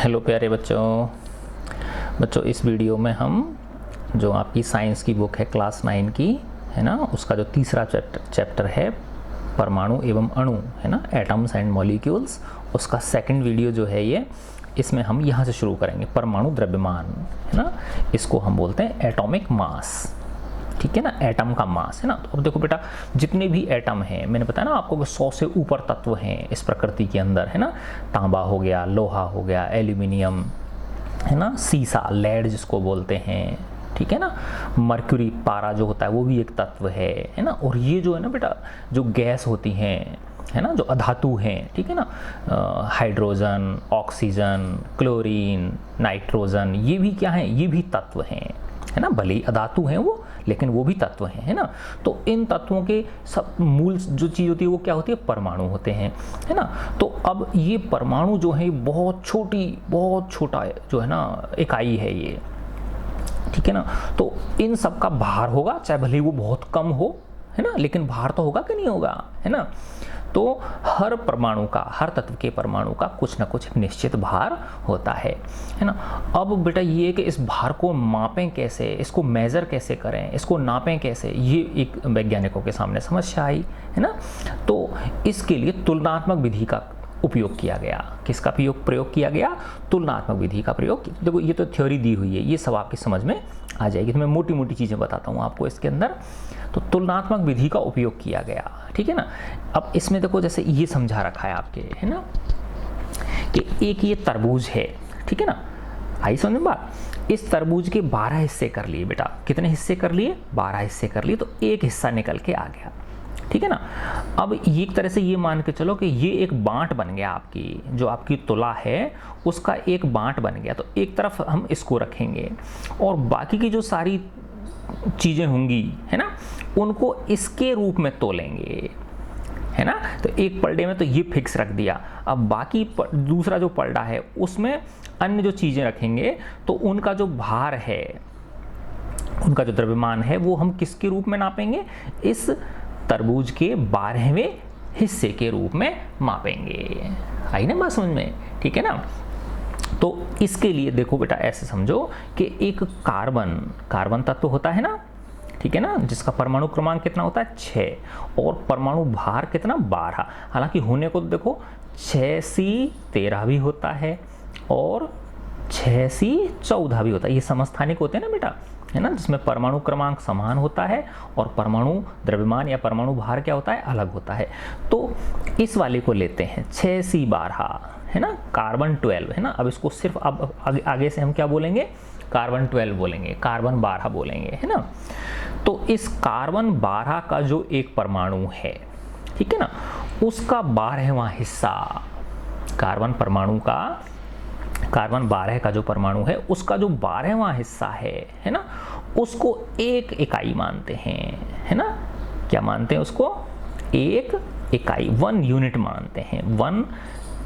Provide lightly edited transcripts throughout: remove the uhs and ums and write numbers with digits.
Hello प्यारे बच्चों इस वीडियो में हम जो आपकी साइंस की बुक है क्लास 9 की है ना, उसका जो तीसरा चैप्टर है परमाणु एवं अणु है ना, एटम्स एंड मॉलिक्यूल्स, उसका सेकंड वीडियो जो है ये, इसमें हम यहाँ से शुरू करेंगे। परमाणु द्रव्यमान है ना, इसको हम बोलते हैं एटॉमिक मास, ठीक है ना, एटम का मास है ना। तो अब देखो बेटा, जितने भी एटम हैं, मैंने बताया ना आपको कि 100 से ऊपर तत्व हैं इस प्रकृति के अंदर है ना। तांबा हो गया, लोहा हो गया, एल्यूमिनियम है ना, सीसा, लेड जिसको बोलते हैं, ठीक है ना, मर्क्यूरी, पारा जो होता है वो भी एक तत्व है ना। और ये जो है ना बेटा, जो गैस होती हैं है ना, जो अधातु हैं, ठीक है ना, हाइड्रोजन, ऑक्सीजन, क्लोरीन, नाइट्रोजन, ये भी क्या हैं, ये भी तत्व हैं है ना। भले ही अधातु हैं वो, लेकिन वो भी तत्व हैं है ना। तो इन तत्वों के सब मूल जो चीज़ होती है वो क्या होती है, परमाणु होते हैं है ना। तो अब ये परमाणु जो है बहुत छोटा जो है ना इकाई है ये, ठीक है ना। तो इन सब का भार होगा, चाहे भले ही वो बहुत कम हो है ना, लेकिन भार तो होगा कि नहीं होगा है ना। तो हर परमाणु का, हर तत्व के परमाणु का कुछ ना कुछ निश्चित भार होता है ना। अब बेटा ये कि इस भार को मापें कैसे, इसको मेज़र कैसे करें, इसको नापें कैसे, ये एक वैज्ञानिकों के सामने समस्या आई है ना। तो इसके लिए तुलनात्मक विधि का उपयोग किया गया। किसका प्रयोग किया गया, तुलनात्मक विधि का प्रयोग। देखो ये तो थ्योरी दी हुई है, ये सब आपकी समझ में आ जाएगी। तो मैं मोटी मोटी चीज़ें बताता हूँ आपको इसके अंदर। तो तुलनात्मक विधि का उपयोग किया गया, ठीक है ना। अब इसमें देखो जैसे ये समझा रखा है आपके है ना, कि एक ये तरबूज है, ठीक है ना। आई समझ में बात। इस तरबूज के 12 हिस्से कर लिए बेटा, कितने हिस्से कर लिए, 12 हिस्से कर लिए। तो एक हिस्सा निकल के आ गया, ठीक है ना। अब ये एक तरह से ये मान के चलो कि ये एक बांट बन गया, आपकी जो आपकी तुला है उसका एक बांट बन गया। तो एक तरफ हम इसको रखेंगे और बाकी की जो सारी चीज़ें होंगी है ना, उनको इसके रूप में तोलेंगे है ना। तो एक पलड़े में तो ये फिक्स रख दिया। अब बाकी दूसरा जो पलड़ा है उसमें अन्य जो चीज़ें रखेंगे, तो उनका जो भार है, उनका जो द्रव्यमान है, वो हम किसके रूप में नापेंगे, इस तरबूज के 12वें हिस्से के रूप में मापेंगे। आई ना बात समझ में, ठीक है ना। तो इसके लिए देखो बेटा ऐसे समझो कि एक कार्बन तत्व होता है ना, ठीक है ना, जिसका परमाणु क्रमांक कितना होता है 6 और परमाणु भार कितना 12। हालांकि होने को देखो 6C13 भी होता है और 6C14 भी होता है। ये समस्थानिक होते हैं ना बेटा है ना, जिसमें परमाणु क्रमांक समान होता है और परमाणु द्रव्यमान या परमाणु भार क्या होता है, अलग होता है। तो इस वाले को लेते हैं 6C12 है ना, कार्बन 12 है ना। अब इसको सिर्फ अब आगे से हम क्या बोलेंगे, कार्बन 12 बोलेंगे, कार्बन 12 बोलेंगे है ना। तो इस कार्बन 12 का जो एक परमाणु है, ठीक है ना, उसका 12वां हिस्सा, कार्बन 12 का जो परमाणु है उसका जो 12वां हिस्सा है ना, उसको एक इकाई मानते हैं है ना। क्या मानते हैं उसको, एक इकाई, 1 यूनिट मानते हैं, 1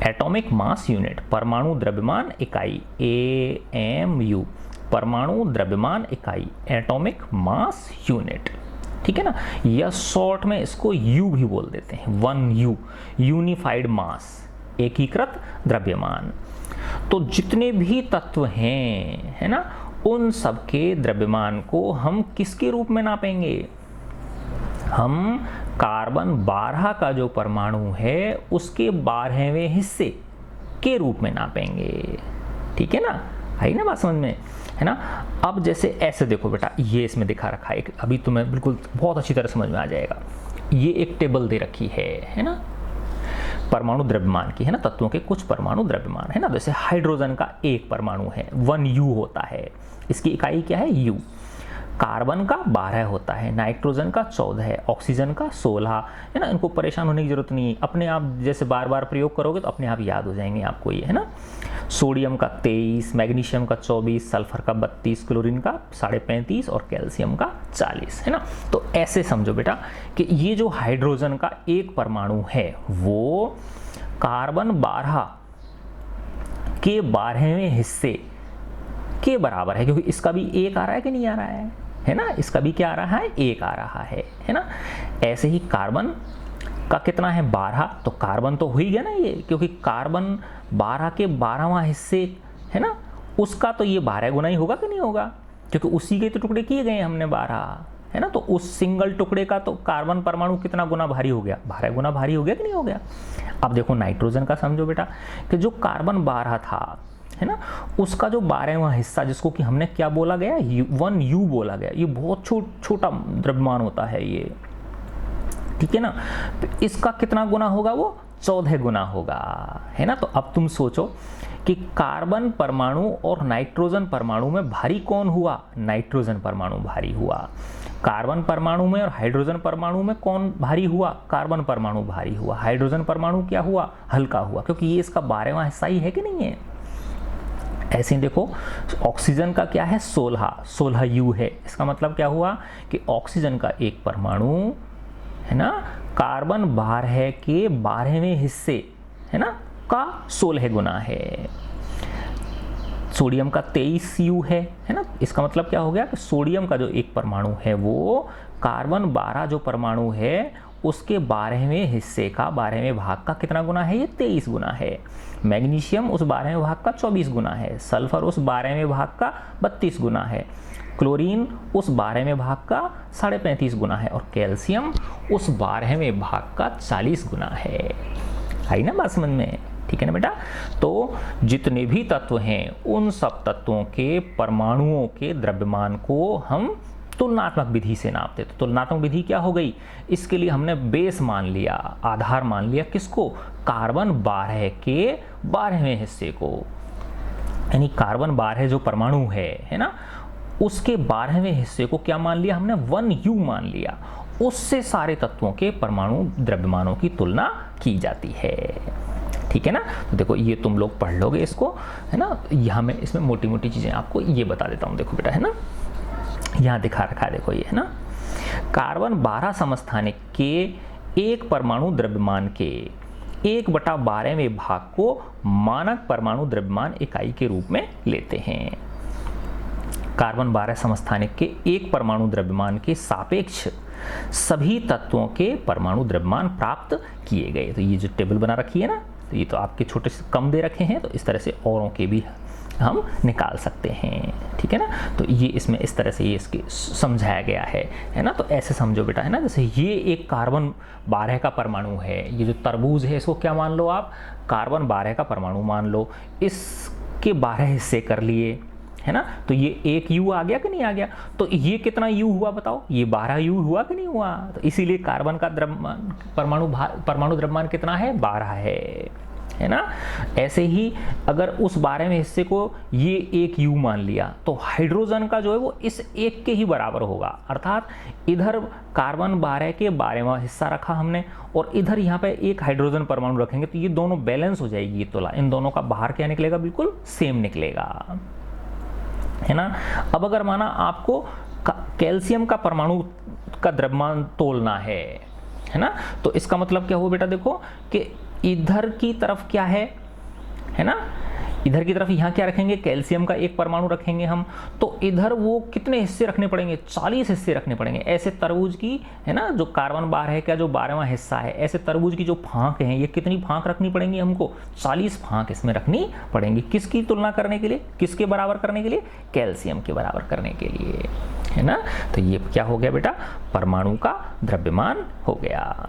एटॉमिक मास यूनिट, परमाणु द्रव्यमान इकाई, AMU, परमाणु द्रव्यमान इकाई, एटॉमिक मास यूनिट, ठीक है ना। या शॉर्ट में इसको U भी बोल देते हैं, 1U, यूनिफाइड मास, एकीकृत द्रव्यमान। तो जितने भी तत्व हैं है ना, उन सबके द्रव्यमान को हम किसके रूप में नापेंगे, हम कार्बन 12 का जो परमाणु है उसके 12वें हिस्से के रूप में नापेंगे, ठीक है ना। आई ना बात समझ में है ना। अब जैसे ऐसे देखो बेटा, ये इसमें दिखा रखा है, अभी तुम्हें बिल्कुल बहुत अच्छी तरह समझ में आ जाएगा। ये एक टेबल दे रखी है ना, परमाणु द्रव्यमान की है ना, तत्वों के कुछ परमाणु द्रव्यमान है ना। जैसे हाइड्रोजन का एक परमाणु है, 1U होता है, इसकी इकाई क्या है, U। कार्बन का 12 होता है, नाइट्रोजन का 14 है, ऑक्सीजन का 16 है ना। इनको परेशान होने की जरूरत नहीं है, अपने आप जैसे बार बार प्रयोग करोगे तो अपने आप याद हो जाएंगे आपको ये है ना। सोडियम का 23, मैग्नीशियम का 24, सल्फर का 32, क्लोरीन का 35.5 और कैल्शियम का 40 है ना। तो ऐसे समझो बेटा कि ये जो हाइड्रोजन का एक परमाणु है वो कार्बन 12 के 12वें हिस्से के बराबर है, क्योंकि इसका भी एक आ रहा है कि नहीं आ रहा है ना, इसका भी क्या आ रहा है, एक आ रहा है ना। ऐसे ही कार्बन का कितना है 12, तो कार्बन तो हो ही गया ना ये, क्योंकि कार्बन 12 के 12वां हिस्से है ना, उसका तो ये 12 गुना ही होगा कि नहीं होगा, क्योंकि उसी के तो टुकड़े किए गए हमने 12, है ना। तो उस सिंगल टुकड़े का तो कार्बन परमाणु कितना गुना भारी हो गया, 12 गुना भारी हो गया कि नहीं हो गया। अब देखो नाइट्रोजन का समझो बेटा, कि जो कार्बन 12 था, है ना, उसका जो 12वां हिस्सा जिसको कि हमने क्या बोला गया, 1U बोला गया, ये बहुत छोटा द्रव्यमान होता है ये, ठीक है ना। तो इसका कितना गुना होगा, वो 14 गुना होगा, है ना। तो अब तुम सोचो कि कार्बन परमाणु और नाइट्रोजन परमाणु में भारी कौन हुआ, नाइट्रोजन परमाणु भारी हुआ। कार्बन परमाणु में और हाइड्रोजन परमाणु में कौन भारी हुआ, कार्बन परमाणु भारी हुआ। हाइड्रोजन परमाणु क्या हुआ, हल्का हुआ, क्योंकि ये इसका 12वां हिस्सा ही है कि नहीं है। ऐसे ही देखो ऑक्सीजन का क्या है, 16U है। इसका मतलब क्या हुआ कि ऑक्सीजन का एक परमाणु, है ना, कार्बन 12 के 12वें हिस्से, है ना, का 16 गुना है। सोडियम का 23U है ना। इसका मतलब क्या हो गया कि सोडियम का जो एक परमाणु है वो कार्बन 12 जो परमाणु है उसके 12वें हिस्से का 12वें भाग का कितना गुना है, ये 23 गुना है। मैग्नीशियम उस 12वें भाग का 24 गुना है। सल्फर उस 12वें भाग का 32 गुना है। क्लोरीन उस 12वें भाग का 35.5 गुना है। और कैल्शियम उस 12वें भाग का 40 गुना है। आई ना बात समझ में, ठीक है ना बेटा। तो जितने भी तत्व हैं उन सब तत्वों के परमाणुओं के द्रव्यमान को हम तुलनात्मक विधि से नापते। तो तुलनात्मक विधि क्या हो गई, इसके लिए हमने बेस मान लिया, आधार मान लिया, किसको, कार्बन 12 के 12वें हिस्से को, यानी कार्बन 12 जो परमाणु है ना, उसके 12वें हिस्से को क्या मान लिया हमने, 1U मान लिया। उससे सारे तत्वों के परमाणु द्रव्यमानों की तुलना की जाती है, ठीक है ना। तो देखो ये तुम लोग पढ़ लोगे इसको, है ना। यहाँ मैं इसमें मोटी मोटी चीजें आपको ये बता देता हूँ, देखो बेटा, है ना, यहाँ दिखा रखा है, देखो ये, है ना। कार्बन 12 समस्थानिक के एक परमाणु द्रव्यमान के 1/12वें भाग को मानक परमाणु द्रव्यमान इकाई के रूप में लेते हैं। कार्बन 12 समस्थानिक के एक परमाणु द्रव्यमान के सापेक्ष सभी तत्वों के परमाणु द्रव्यमान प्राप्त किए गए। तो ये जो टेबल बना रखी है ना, तो ये तो आपके छोटे से कम दे रखे हैं, तो इस तरह से औरों के भी हम निकाल सकते हैं, ठीक है ना। तो ये इसमें इस तरह से ये इसके समझाया गया है ना। तो ऐसे समझो बेटा, है ना, जैसे ये एक कार्बन 12 का परमाणु है, ये जो तरबूज है इसको क्या मान लो आप, कार्बन 12 का परमाणु मान लो। इसके 12 हिस्से कर लिए, है ना। तो ये एक U आ गया कि नहीं आ गया। तो ये कितना U हुआ बताओ, ये 12U हुआ कि नहीं हुआ। तो इसीलिए कार्बन का द्रव्यमान परमाणु द्रव्यमान कितना है, 12 है ना। ऐसे ही अगर उस 12वें हिस्से को ये एक U मान लिया तो हाइड्रोजन का जो है वो इस एक के ही बराबर होगा। अर्थात इधर कार्बन 12 के 12वां हिस्सा रखा हमने और इधर यहाँ पे एक हाइड्रोजन परमाणु रखेंगे, तो ये दोनों बैलेंस हो जाएगी। ये तुला इन दोनों का बाहर क्या निकलेगा, बिल्कुल सेम निकलेगा, है ना। अब अगर माना आपको कैल्शियम का परमाणु का द्रव्यमान तोलना है ना, तो इसका मतलब क्या हुआ बेटा, देखो कि इधर की तरफ क्या है ना, इधर की तरफ यहाँ क्या रखेंगे, कैल्शियम का एक परमाणु रखेंगे हम, तो इधर वो कितने हिस्से रखने पड़ेंगे, 40 हिस्से रखने पड़ेंगे। ऐसे तरबूज की, है ना, जो कार्बन 12 का जो 12वां हिस्सा है, ऐसे तरबूज की जो फांक हैं, ये कितनी फांक रखनी पड़ेंगी हमको, 40 फांक इसमें रखनी पड़ेंगी। किसकी तुलना करने के लिए, किसके बराबर करने के लिए, कैल्शियम के बराबर करने के लिए, है ना। तो ये क्या हो गया बेटा, परमाणु का द्रव्यमान हो गया,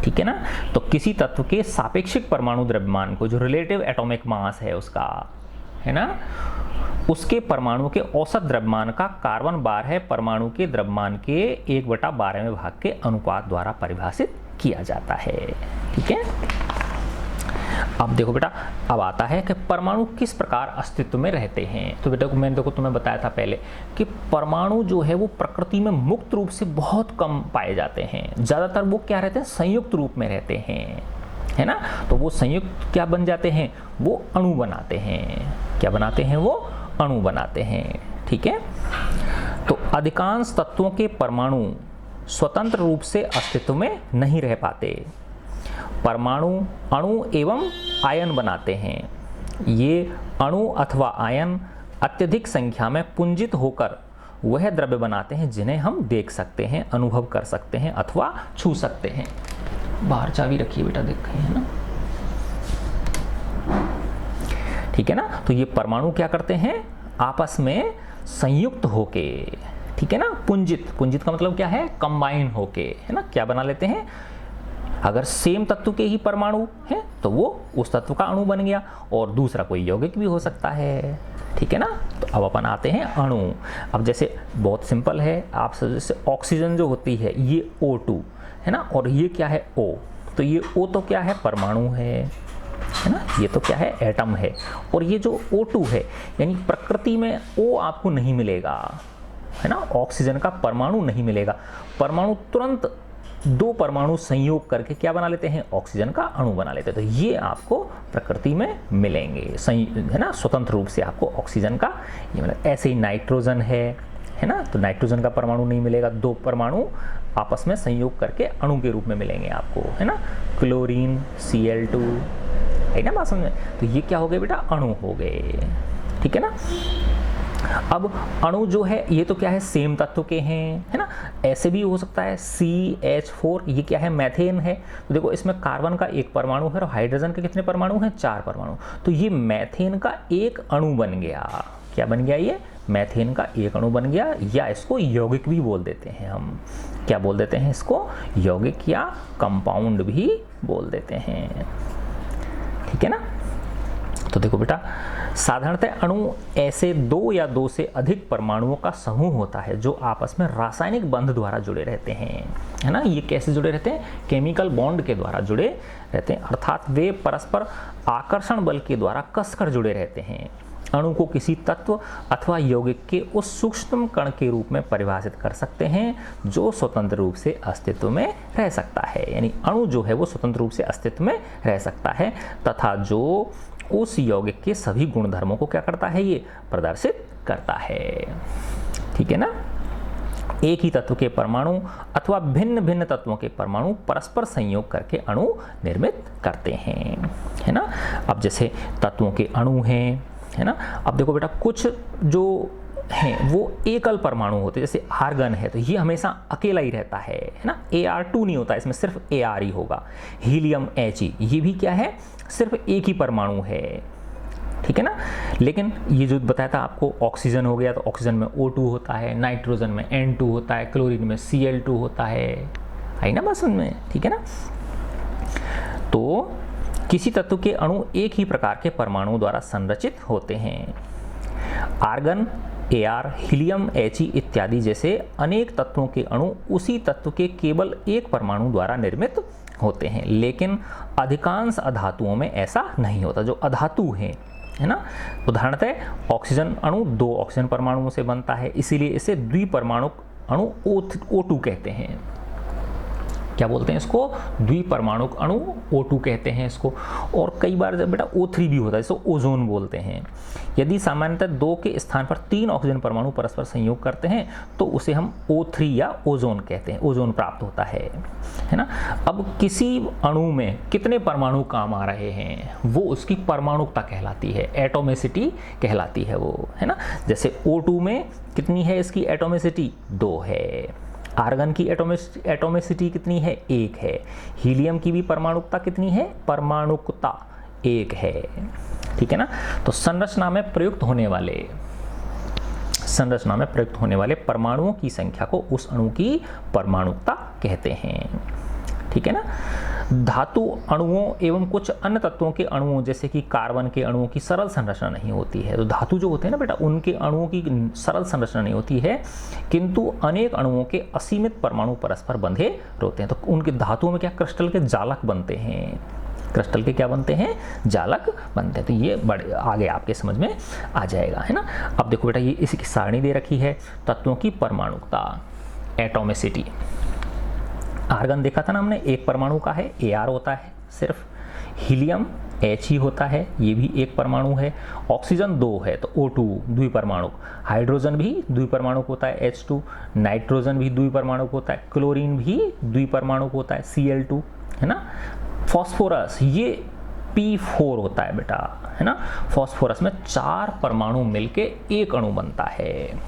ठीक है ना। तो किसी तत्व के सापेक्षिक परमाणु द्रव्यमान को, जो रिलेटिव एटॉमिक मास है उसका, है ना, उसके परमाणु के औसत द्रव्यमान का कार्बन 12 परमाणु के द्रव्यमान के 1/12वें भाग के अनुपात द्वारा परिभाषित किया जाता है, ठीक है। अब देखो बेटा, अब आता है कि परमाणु किस प्रकार अस्तित्व में रहते हैं। तो बेटा मैंने देखो तुम्हें बताया था पहले कि परमाणु जो है वो प्रकृति में मुक्त रूप से बहुत कम पाए जाते हैं। ज़्यादातर वो क्या रहते हैं, संयुक्त रूप में रहते हैं, है ना। तो वो संयुक्त क्या बन जाते हैं, वो अणु बनाते हैं। क्या बनाते हैं, वो अणु बनाते हैं, ठीक है। तो अधिकांश तत्वों के परमाणु स्वतंत्र रूप से अस्तित्व में नहीं रह पाते। परमाणु अणु एवं आयन बनाते हैं। ये अणु अथवा आयन अत्यधिक संख्या में पुंजित होकर वह द्रव्य बनाते हैं जिन्हें हम देख सकते हैं, अनुभव कर सकते हैं अथवा छू सकते हैं। बाहर चाबी रखिए बेटा, देखें, है ना, ठीक है ना। तो ये परमाणु क्या करते हैं, आपस में संयुक्त होके, ठीक है ना, पुंजित, पुंजित का मतलब क्या है, कंबाइन होके, है ना, क्या बना लेते हैं, अगर सेम तत्व के ही परमाणु हैं तो वो उस तत्व का अणु बन गया, और दूसरा कोई यौगिक भी हो सकता है, ठीक है ना। तो अब अपन आते हैं अणु। अब जैसे बहुत सिंपल है, आप जैसे ऑक्सीजन जो होती है ये O2 है ना, और ये क्या है O, तो ये O तो क्या है, परमाणु है ना, ये तो क्या है, एटम है, और ये जो O2 है, यानी प्रकृति में O आपको नहीं मिलेगा, है ना, ऑक्सीजन का परमाणु नहीं मिलेगा। परमाणु तुरंत दो परमाणु संयोग करके क्या बना लेते हैं, ऑक्सीजन का अणु बना लेते हैं। तो ये आपको प्रकृति में मिलेंगे, है ना, स्वतंत्र रूप से आपको ऑक्सीजन का ये मतलब। ऐसे ही नाइट्रोजन है ना, तो नाइट्रोजन का परमाणु नहीं मिलेगा, दो परमाणु आपस में संयोग करके अणु के रूप में मिलेंगे आपको, है ना। क्लोरीन Cl2, है ना बात समझ में। तो ये क्या हो गए बेटा, अणु हो गए, ठीक है ना। अब अणु जो है ये तो क्या है, सेम तत्व के हैं, है ना। ऐसे भी हो सकता है CH4, ये क्या है, मैथेन है। तो देखो इसमें कार्बन का एक परमाणु है और हाइड्रोजन के कितने परमाणु हैं, 4 परमाणु। तो ये मैथेन का एक अणु बन गया, क्या बन गया, ये मैथेन का एक अणु बन गया, या इसको यौगिक भी बोल देते हैं हम, क्या बोल देते हैं इसको, यौगिक या कंपाउंड भी बोल देते हैं, ठीक है ना। तो देखो बेटा, साधारणतः अणु ऐसे दो या दो से अधिक परमाणुओं का समूह होता है जो आपस में रासायनिक बंध द्वारा जुड़े रहते हैं, है ना। ये कैसे जुड़े रहते हैं, केमिकल बॉन्ड के द्वारा जुड़े रहते हैं, अर्थात वे परस्पर आकर्षण बल के द्वारा कसकर जुड़े रहते हैं। अणु को किसी तत्व अथवा यौगिक के उस सूक्ष्म कण के रूप में परिभाषित कर सकते हैं जो स्वतंत्र रूप से अस्तित्व में रह सकता है, यानी अणु जो है वो स्वतंत्र रूप से अस्तित्व में रह सकता है, तथा जो उस यौगिक के सभी गुणधर्मों को क्या करता है, ये प्रदर्शित करता है, ठीक है ना। एक ही तत्व के परमाणु अथवा भिन्न भिन्न तत्वों के परमाणु परस्पर संयोग करके अणु निर्मित करते हैं, है ना। अब जैसे तत्वों के अणु हैं, है ना। अब देखो बेटा, कुछ जो हैं वो एकल परमाणु होते हैं, जैसे आर्गन है तो ये हमेशा अकेला ही रहता है ना, Ar2 नहीं होता, इसमें सिर्फ Ar ही होगा। हीलियम He, ये भी क्या है, सिर्फ एक ही परमाणु है, ठीक है ना। लेकिन ये जो बताया था आपको, ऑक्सीजन हो गया तो ऑक्सीजन में O2 होता है, नाइट्रोजन में N2 होता है, क्लोरीन में Cl2 होता है, आई ना बस उनमें, ठीक है ना। तो किसी तत्व के अणु एक ही प्रकार के परमाणुओं द्वारा संरचित होते हैं। आर्गन, Ar, हीलियम He इत्यादि जैसे अनेक तत्वों के अणु उसी तत्व के केवल एक परमाणु द्वारा निर्मित होते हैं, लेकिन अधिकांश अधातुओं में ऐसा नहीं होता। जो अधातु हैं, है ना, उदाहरणतः ऑक्सीजन अणु 2 ऑक्सीजन परमाणुओं से बनता है, इसीलिए इसे द्विपरमाणुक अणु O2 कहते हैं। क्या बोलते हैं इसको, द्विपरमाणुक अणु O2 कहते हैं इसको। और कई बार जब बेटा O3 भी होता है, इसको ओजोन बोलते हैं। यदि सामान्यतः 2 के स्थान पर 3 ऑक्सीजन परमाणु परस्पर संयोग करते हैं तो उसे हम O3 या ओजोन कहते हैं, ओजोन प्राप्त होता है ना। अब किसी अणु में कितने परमाणु काम आ रहे हैं वो उसकी परमाणुकता कहलाती है, एटोमिसिटी कहलाती है वो, है ना। जैसे O2 में कितनी है इसकी एटोमिसिटी, 2 है। आर्गन की एटोमिसिटी कितनी है, 1 है। हीलियम की भी परमाणुकता कितनी है, परमाणुकता 1 है, ठीक है ना। तो संरचना में प्रयुक्त होने वाले परमाणुओं की संख्या को उस अणु की परमाणुकता कहते हैं, ठीक है ना। धातु अणुओं एवं कुछ अन्य तत्वों के अणुओं जैसे कि कार्बन के अणुओं की सरल संरचना नहीं होती है। तो धातु जो होते हैं ना बेटा, उनके अणुओं की सरल संरचना नहीं होती है, किंतु अनेक अणुओं के असीमित परमाणु परस्पर बंधे होते हैं। तो उनके धातुओं में क्या, क्रिस्टल के जालक बनते हैं, क्रिस्टल के क्या बनते हैं, जालक बनते हैं। तो ये बड़े आगे आपके समझ में आ जाएगा, है ना। अब देखो बेटा, ये इसकी सारणी दे रखी है तत्वों की परमाणुकता, एटोमिसिटी। आर्गन देखा था ना हमने, एक परमाणु का है, Ar होता है सिर्फ। हीलियम He होता है, ये भी एक परमाणु है। ऑक्सीजन 2 है तो O2 द्विपरमाणुक। हाइड्रोजन भी द्विपरमाणुक होता है, H2। नाइट्रोजन भी द्विपरमाणुक होता है, क्लोरीन भी द्विपरमाणुक होता है, Cl2, है ना। फॉस्फोरस ये P4 होता है बेटा, है ना। फॉस्फोरस में 4 परमाणु मिलके एक अणु बनता है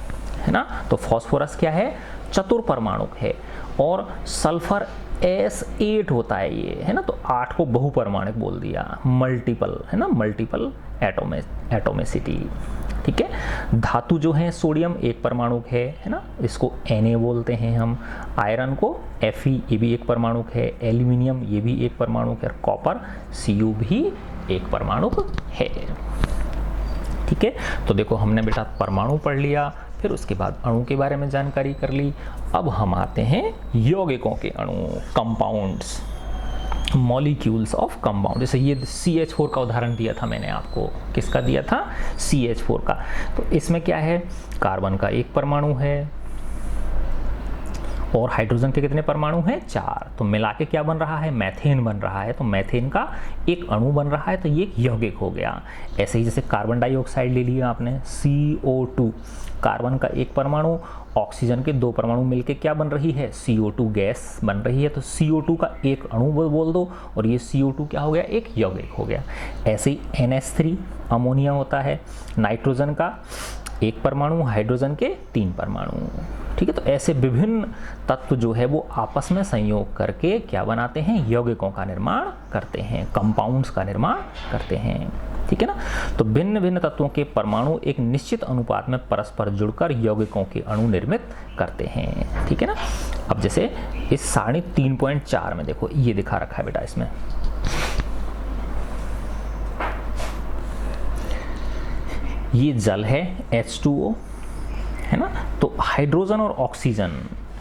ना। तो फॉस्फोरस क्या है, चतुर्परमाणुक है। और सल्फर S8 होता है ये, है ना। तो 8 को बहुपरमाणिक बोल दिया, मल्टीपल, है ना, मल्टीपल एटोमिसिटी। ठीक है। धातु जो है सोडियम एक परमाणुक है ना, इसको Na बोलते हैं हम। आयरन को Fe, ये भी एक परमाणुक है। एल्यूमिनियम ये भी एक परमाणुक है। कॉपर Cu भी एक परमाणुक है। ठीक है। तो देखो हमने बेटा परमाणु पढ़ लिया, फिर उसके बाद अणु के बारे में जानकारी कर ली। अब हम आते हैं यौगिकों के अणु, कंपाउंड्स, मॉलिक्यूल्स ऑफ कंपाउंड। जैसे ये CH4 का उदाहरण दिया था मैंने आपको, किसका दिया था? CH4 का। तो इसमें क्या है, कार्बन का एक परमाणु है और हाइड्रोजन के कितने परमाणु हैं? 4। तो मिला के क्या बन रहा है? मैथेन बन रहा है। तो मैथेन का एक अणु बन रहा है, तो ये एक यौगिक हो गया। ऐसे ही जैसे कार्बन डाइऑक्साइड ले लिया आपने, CO2, कार्बन का एक परमाणु, ऑक्सीजन के 2 परमाणु मिलके क्या बन रही है? CO2 गैस बन रही है। तो CO2 का एक अणु बोल दो और ये CO2 क्या हो गया? एक यौगिक हो गया। ऐसे ही NH3 अमोनिया होता है। नाइट्रोजन का एक परमाणु, हाइड्रोजन के 3 परमाणु। ठीक है। तो ऐसे विभिन्न तत्व जो है वो आपस में संयोग करके क्या बनाते हैं? यौगिकों का निर्माण करते हैं, कंपाउंड्स का निर्माण करते हैं। ठीक है ना। तो भिन्न भिन्न तत्वों के परमाणु एक निश्चित अनुपात में परस्पर जुड़कर यौगिकों के अणु निर्मित करते हैं। ठीक है ना। अब जैसे इस सारणी 3.4 में देखो ये दिखा रखा है बेटा, इसमें ये जल है H2O, है ना। तो हाइड्रोजन और ऑक्सीजन,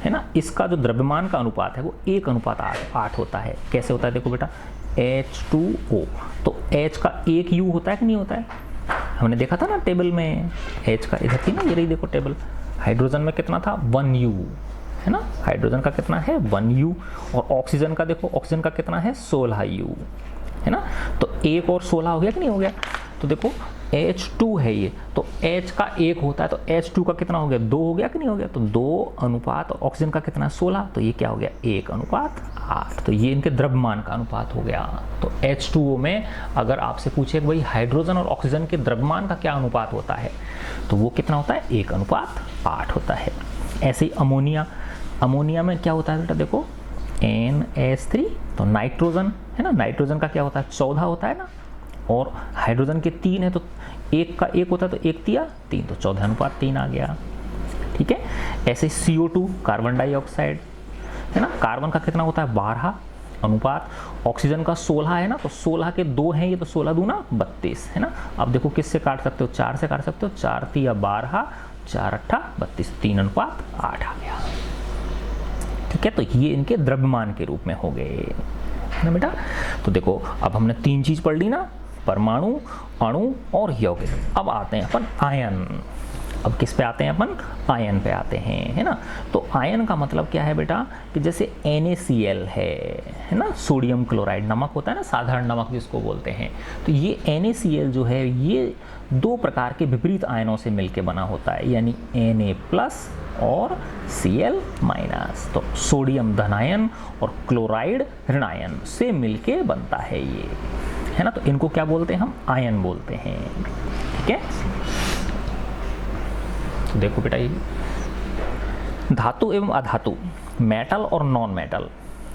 है ना, इसका जो द्रव्यमान का अनुपात है वो 1:8 होता है। कैसे होता है? देखो बेटा, H2O, तो H का एक U होता है कि नहीं होता है? हमने देखा था ना टेबल में, H का इधर थी ना, ये रही देखो टेबल। हाइड्रोजन में कितना था? 1U, है ना। हाइड्रोजन का कितना है? 1U। और ऑक्सीजन का देखो, ऑक्सीजन का कितना है? 16U, है ना। तो 1 और 16 हो गया कि नहीं हो गया? तो देखो H2 है ये, तो H का 1 होता है, तो H2 का कितना हो गया? 2 हो गया कि नहीं हो गया? तो 2 अनुपात ऑक्सीजन का कितना? 16, तो ये क्या हो गया? 1:8। तो ये इनके द्रव्यमान का अनुपात हो गया। तो H2O में अगर आपसे पूछे कि भाई हाइड्रोजन और ऑक्सीजन के द्रव्यमान का क्या अनुपात होता है, तो वो कितना होता है? 1:8 होता है। ऐसे ही अमोनिया, अमोनिया में क्या होता है बेटा? देखो NH3, तो नाइट्रोजन, है ना, नाइट्रोजन का क्या होता है? 14 होता है ना। और हाइड्रोजन के 3 है, तो 1 का 1 होता है, तो 1 तिया 3, तो 14:3 आ गया। ठीक है। ऐसे CO2 कार्बन डाइऑक्साइड, है ना, कार्बन का कितना होता है? 12 अनुपात, ऑक्सीजन का 16 है ना, तो 16 के 2 हैं ये, तो 16 दूना 32, है ना। अब देखो किससे काट सकते हो? 4 से काट सकते हो। 4 तिया 12, 4 8 32, 3:8 आ गया। ठीक है। तो ये इनके द्रव्यमान के रूप में हो गए, है ना बेटा। तो देखो अब हमने 3 चीज पढ़ ली ना, परमाणु, अणु और यौगिक। अब आते हैं अपन आयन। अब किस पे आते हैं अपन? आयन पे आते हैं, है ना। तो आयन का मतलब क्या है बेटा? कि जैसे NaCl है ना, सोडियम क्लोराइड, नमक होता है ना, साधारण नमक जिसको बोलते हैं। तो ये NaCl जो है ये 2 प्रकार के विपरीत आयनों से मिलके बना होता है, यानी Na+ और Cl-। तो सोडियम धनायन और क्लोराइड ऋणायन से मिलके बनता है ये, है ना। तो इनको क्या बोलते हैं? हम आयन बोलते हैं। ठीक है। तो देखो बेटा, ये धातु एवं अधातु, मेटल और नॉन मेटल,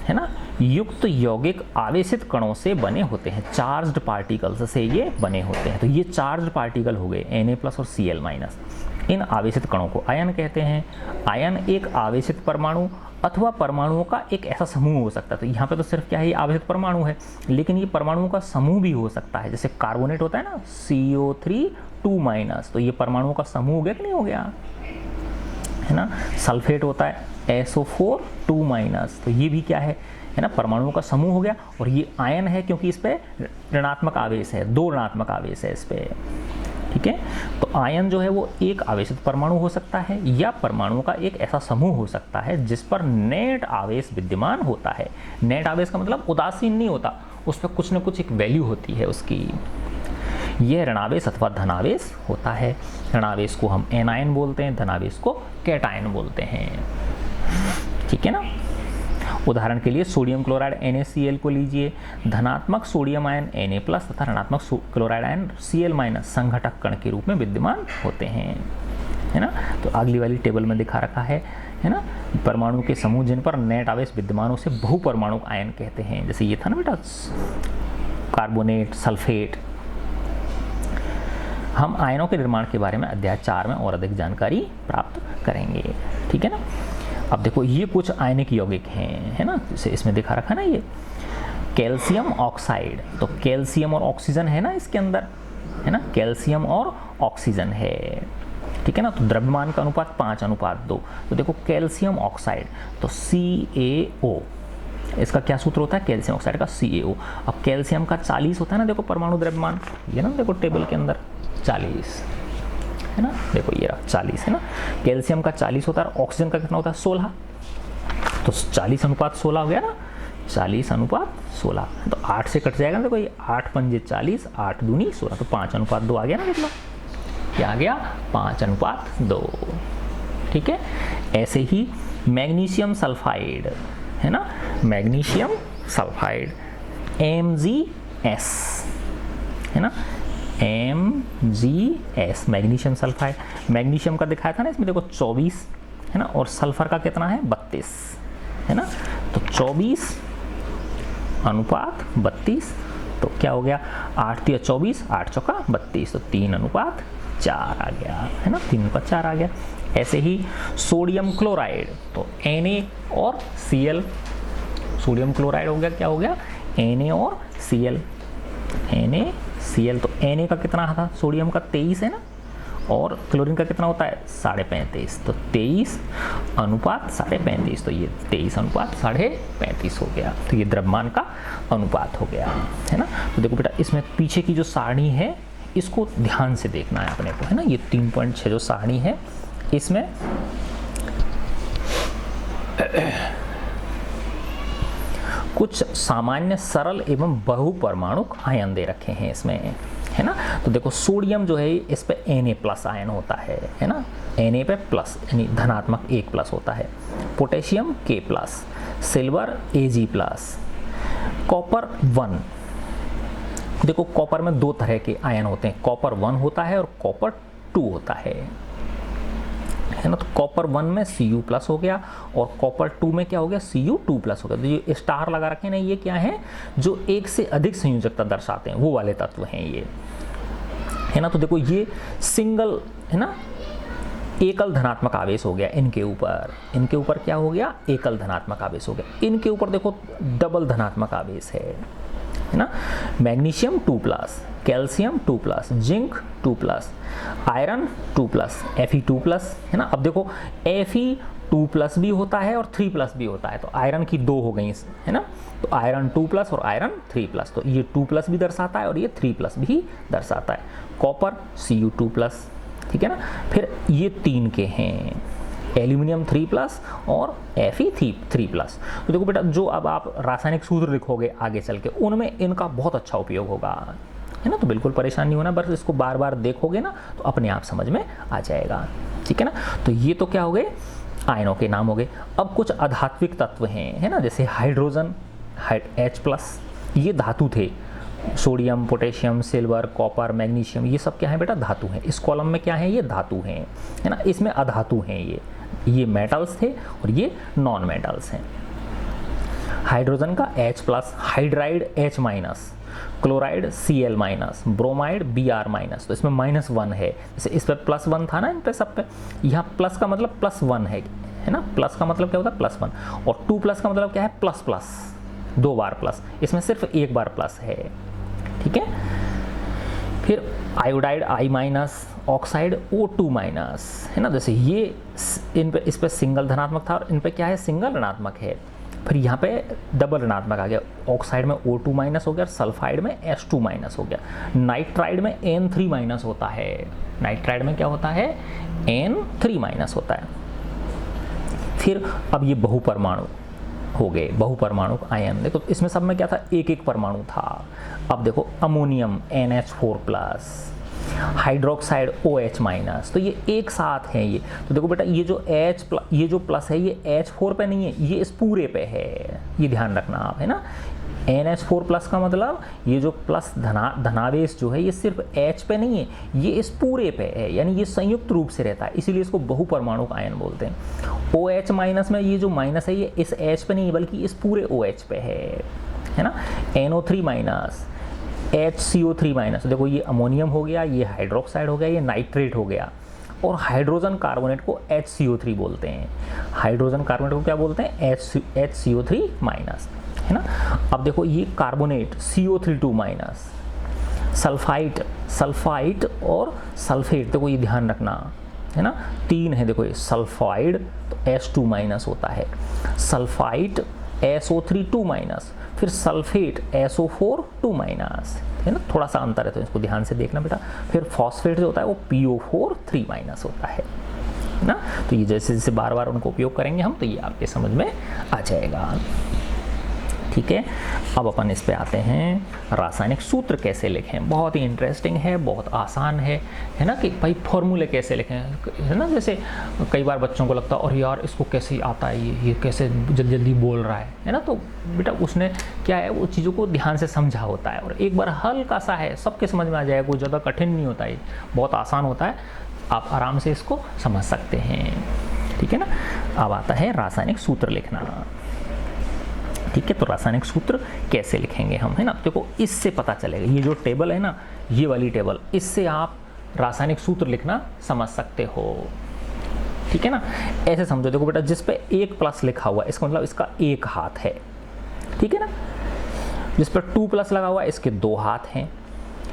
है ना, युक्त यौगिक आवेशित कणों से बने होते हैं, चार्ज्ड पार्टिकल्स से ये बने होते हैं। तो ये चार्ज्ड पार्टिकल हो गए Na+ और Cl-। इन आवेशित कणों को आयन कहते हैं। आयन एक आवेशित परमाणु अथवा परमाणुओं का एक ऐसा समूह हो सकता है। तो यहाँ पे तो सिर्फ क्या है? ये आवेशित परमाणु है, लेकिन ये परमाणुओं का समूह भी हो सकता है। जैसे कार्बोनेट होता है ना, CO3 2-, तो ये परमाणुओं का समूह हो गया कि नहीं हो गया, है ना। सल्फेट होता है SO4 2-, तो ये भी क्या है ना, परमाणुओं का समूह हो गया। और ये आयन है क्योंकि इस पे ऋणात्मक आवेश है, 2 ऋणात्मक आवेश है इस पे। ठीक है। तो आयन जो है वो एक आवेशित परमाणु हो सकता है या परमाणुओं का एक ऐसा समूह हो सकता है जिस पर नेट आवेश विद्यमान होता है। नेट आवेश का मतलब उदासीन नहीं होता, उस पर कुछ न कुछ एक वैल्यू होती है उसकी। यह ऋणावेश अथवा धनावेश होता है। ऋणावेश को हम एनायन बोलते हैं, धनावेश को कैटायन बोलते हैं। ठीक है ना। उदाहरण के लिए सोडियम क्लोराइड NaCl को लीजिए। धनात्मक सोडियम आयन Na+ तथा ऋणात्मक क्लोराइड आयन Cl- संघटक कण के रूप में विद्यमान होते हैं, है ना। तो अगली वाली टेबल में दिखा रखा है है ना, परमाणु के समूह जिन पर नेट आवेश विद्यमान उसे बहुपरमाणुक आयन कहते हैं। जैसे ये था ना बेटा कार्बोनेट, सल्फेट। हम आयनों के निर्माण के बारे में अध्याय 4 में और अधिक जानकारी प्राप्त करेंगे, ठीक है ना। अब देखो ये कुछ आयनिक यौगिक हैं, है ना, जैसे इसमें दिखा रखा ना ये कैल्शियम ऑक्साइड, तो कैल्शियम और ऑक्सीजन है ना इसके अंदर, है ना, कैल्शियम और ऑक्सीजन है, ठीक है ना। तो द्रव्यमान का अनुपात 5:2। तो देखो कैल्शियम ऑक्साइड तो CaO, इसका क्या सूत्र होता है कैल्शियम ऑक्साइड का CaO। अब कैल्शियम का 40 होता है ना, देखो परमाणु द्रव्यमान, ये ना देखो टेबल के अंदर 40 है ना, देखो ये रहा 40 है ना, कैल्शियम का 40 होता है, ऑक्सीजन का कितना होता है 16, तो 40:16 हो गया ना, 40:16, तो 8 से कट जाएगा ना, देखो ये 8 पंजे 40, 8 दूनी 16, तो 5:2 आ गया ना, कितना क्या आ गया 5:2, ठीक है। ऐसे ही मैग्नीशियम सल्फाइड है ना, मैग्नीशियम सल्फाइड MgS है ना, MgS मैग्नीशियम सल्फाइड। मैग्नीशियम का दिखाया था ना इसमें देखो 24 है ना, और सल्फर का कितना है 32 है ना, तो 24:32, तो क्या हो गया 8×3 = 24, 8×4 = 32, तो 3:4 आ गया है ना, 3:4 आ गया। ऐसे ही सोडियम क्लोराइड तो Na और Cl, सोडियम क्लोराइड हो गया, क्या हो गया Na और Cl, NaCl, तो Na का कितना था सोडियम का 23 है ना, और क्लोरीन का कितना होता है 35.5, तो 23:35, तो ये 23:35 हो गया, तो ये द्रव्यमान का अनुपात हो गया है ना। तो देखो बेटा इसमें पीछे की जो सारणी है इसको ध्यान से देखना है अपने को, है ना, ये 3.6 जो सारणी है इसमें कुछ सामान्य सरल एवं बहुपरमाणुक आयन दे रखे हैं इसमें, है ना। तो देखो सोडियम जो है इस पे Na+ आयन होता है ना, Na पे प्लस यानी धनात्मक 1+ होता है, potassium K+, silver Ag+, copper 1, देखो कॉपर में 2 तरह के आयन होते हैं, कॉपर 1 होता है और कॉपर 2 होता है ना। तो कॉपर 1 में Cu+ हो गया और कॉपर 2 में क्या हो गया Cu2+ हो गया। तो ये स्टार लगा रखे ना, ये क्या है जो एक से अधिक संयोजकता दर्शाते हैं वो वाले तत्व हैं ये, है ना। तो देखो ये सिंगल है ना, एकल धनात्मक आवेश हो गया इनके ऊपर क्या हो गया एकल धनात्मक आवेश हो गया, इनके ऊपर देखो डबल धनात्मक आवेश है ना। Magnesium 2+, calcium 2+, zinc 2+, iron 2+, Fe2+ है ना। अब देखो Fe2+ भी होता है और 3+ भी होता है, तो आयरन की 2 हो गई है ना, तो आयरन 2+ और आयरन 3+, तो ये 2+ भी दर्शाता है और ये 3+ भी दर्शाता है। कॉपर Cu2+, ठीक है ना। फिर ये 3 के हैं, एल्यूमिनियम 3+ और Fe3+। तो देखो बेटा जो अब आप रासायनिक सूत्र लिखोगे आगे चल के उनमें इनका बहुत अच्छा उपयोग होगा, है ना। तो बिल्कुल परेशान नहीं होना, बस इसको बार बार देखोगे ना तो अपने आप समझ में आ जाएगा, ठीक है ना। तो ये तो क्या हो गए आयनों के नाम हो गए। अब कुछ अधात्विक तत्व हैं, है ना, जैसे हाइड्रोजन H+, ये धातु थे, sodium, potassium, silver, copper, magnesium, ये सब क्या है बेटा धातु हैं। इस कॉलम में क्या है ये धातु हैं, है ना, इसमें अधातु हैं, ये मेटल्स थे और ये नॉन मेटल्स हैं। हाइड्रोजन का H+, hydride H-, chloride Cl-, bromide Br-, तो इसमें -1 है, जैसे इस पर +1 था ना, इन पे सब पे, यहाँ प्लस का मतलब +1 है ना, प्लस का मतलब क्या होता है +1, और 2+ का मतलब क्या है प्लस, 2 बार प्लस, इसमें सिर्फ 1 बार प्लस है, ठीक है। फिर आयोडाइड I-, ऑक्साइड O2-, है ना, जैसे ये इन पे इस पे सिंगल धनात्मक था और इन पे क्या है सिंगल ऋणात्मक है, फिर यहाँ पे डबल ऋणात्मक आ गया, ऑक्साइड में O2- हो गया, सल्फाइड में H2- हो गया, नाइट्राइड में N3- होता है, नाइट्राइड में क्या होता है N3- होता है। फिर अब ये बहुपरमाणु हो गए, बहुपरमाणु आयन, देखो इसमें सब में क्या था एक एक परमाणु था। अब देखो अमोनियम NH4+, हाइड्रोक्साइड OH-, तो ये एक साथ हैं ये, तो देखो बेटा ये जो ये जो प्लस है ये H4 पे नहीं है, ये इस पूरे पे है, ये ध्यान रखना आप, है ना, NH4 प्लस का मतलब ये जो प्लस धनावेश जो है ये सिर्फ H पे नहीं है, ये इस पूरे पे है, यानी ये संयुक्त रूप से रहता है, इसीलिए इसको बहुपरमाणुक आयन बोलते हैं। OH माइनस में ये जो माइनस है ये इस H पे नहीं बल्कि इस पूरे OH पे है ना। NO3 माइनस, HCO3 माइनस, देखो ये अमोनियम हो गया, ये हाइड्रोक्साइड हो गया, ये नाइट्रेट हो गया। और हाइड्रोजन कार्बोनेट को HCO3 बोलते हैं। हाइड्रोजन कार्बोनेट को क्या बोलते हैं? HCO3 माइनस, है ना। अब देखो ये कार्बोनेट CO32 माइनस, सल्फाइड और सल्फेट, देखो ये ध्यान रखना, है ना, 3 है। देखो ये सल्फाइड तो H2 माइनस होता है, सल्फाइड SO3 2 माइनस, फिर सल्फेट SO4 2 माइनस, है ना, थोड़ा सा अंतर है तो इसको ध्यान से देखना बेटा। फिर फॉस्फेट जो होता है वो PO4 3 माइनस होता है ना। तो ये जैसे जैसे बार बार उनको उपयोग करेंगे हम, तो ये आपके समझ में आ जाएगा। ठीक है, अब अपन इस पे आते हैं, रासायनिक सूत्र कैसे लिखें। बहुत ही इंटरेस्टिंग है, बहुत आसान है ना, कि भाई फॉर्मूले कैसे लिखें, है ना। जैसे कई बार बच्चों को लगता है और यार इसको कैसे आता है, ये कैसे जल्दी जल्दी बोल रहा है ना। तो बेटा उसने क्या है, वो चीज़ों को ध्यान से समझा होता है, और एक बार हल्का सा है, सबके समझ में आ जाएगा, कोई ज़्यादा कठिन नहीं होता है, बहुत आसान होता है, आप आराम से इसको समझ सकते हैं। ठीक है ना। अब आता है रासायनिक सूत्र लिखना। ठीक है, तो रासायनिक सूत्र कैसे लिखेंगे हम, है ना। देखो इससे पता चलेगा, ये जो टेबल है ना, ये वाली टेबल, इससे आप रासायनिक सूत्र लिखना समझ सकते हो। ठीक है ना। ऐसे समझो, देखो बेटा जिस पे 1 प्लस लिखा हुआ है इसका मतलब इसका 1 हाथ है। ठीक है ना। जिस पर 2 प्लस लगा हुआ है इसके 2 हाथ हैं,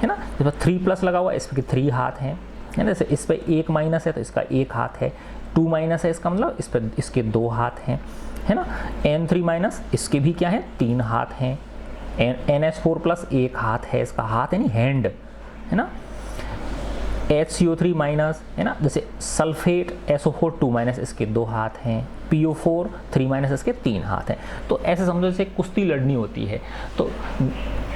है ना। जिस पर 3 प्लस लगा हुआ है इसके 3 हाथ हैं, है ना। जैसे इस पर 1 माइनस है तो इसका 1 हाथ है, 2 माइनस है इसका मतलब इस पर इसके 2 हाथ हैं, है ना। N3 माइनस इसके भी क्या है, 3 हाथ हैं। NH4 प्लस 1 हाथ है, इसका हाथ है नहीं, हैंड, है ना। HCO3 माइनस, है ना, जैसे सल्फेट SO4 2 माइनस इसके 2 हाथ हैं, PO4 3 माइनस इसके 3 हाथ हैं। तो ऐसे समझो जैसे कुश्ती लड़नी होती है, तो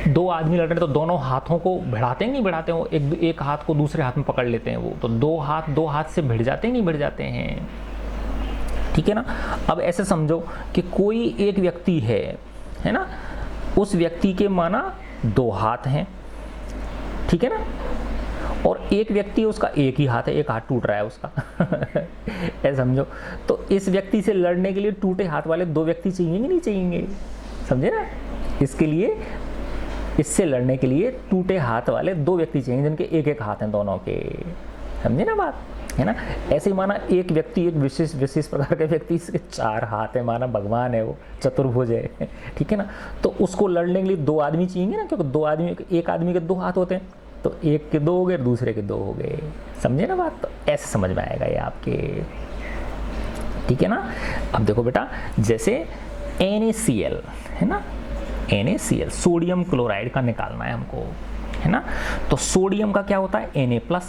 2 आदमी लड़ रहे हैं तो दोनों हाथों को भिड़ाते हैं, नहीं भिड़ाते हैं, वो एक हाथ को दूसरे हाथ में पकड़ लेते हैं, वो तो 2 हाथ से भिड़ जाते हैं, नहीं भिड़ जाते हैं। ठीक है ना। अब ऐसे समझो कि कोई एक व्यक्ति है ना, उस व्यक्ति के माना 2 हाथ हैं, ठीक है ना, और एक व्यक्ति है उसका 1 ही हाथ है, 1 हाथ टूट रहा है उसका ऐसे समझो। तो इस व्यक्ति से लड़ने के लिए टूटे हाथ वाले 2 व्यक्ति चाहिए कि नहीं चाहिए, समझे ना। इसके लिए, इससे लड़ने के लिए टूटे हाथ वाले 2 व्यक्ति चाहिए जिनके 1-1 हाथ हैं दोनों के, समझे ना बात, है ना। ऐसे ही माना एक व्यक्ति, एक विशेष प्रकार के व्यक्ति, इसके 4 हाथ है, माना भगवान है वो, चतुर्भुज है, ठीक है ना। तो उसको लड़ने के लिए 2 आदमी चाहिए ना, क्योंकि 2 आदमी, एक आदमी के 2 हाथ होते हैं, तो एक के 2 हो गए, दूसरे के 2 हो गए, समझे ना बात। तो ऐसे समझ में आएगा ये आपके। ठीक है ना। अब देखो बेटा, जैसे NaCl है ना, NaCl सोडियम क्लोराइड का निकालना है हमको, है ना। तो सोडियम का क्या होता है, Na+,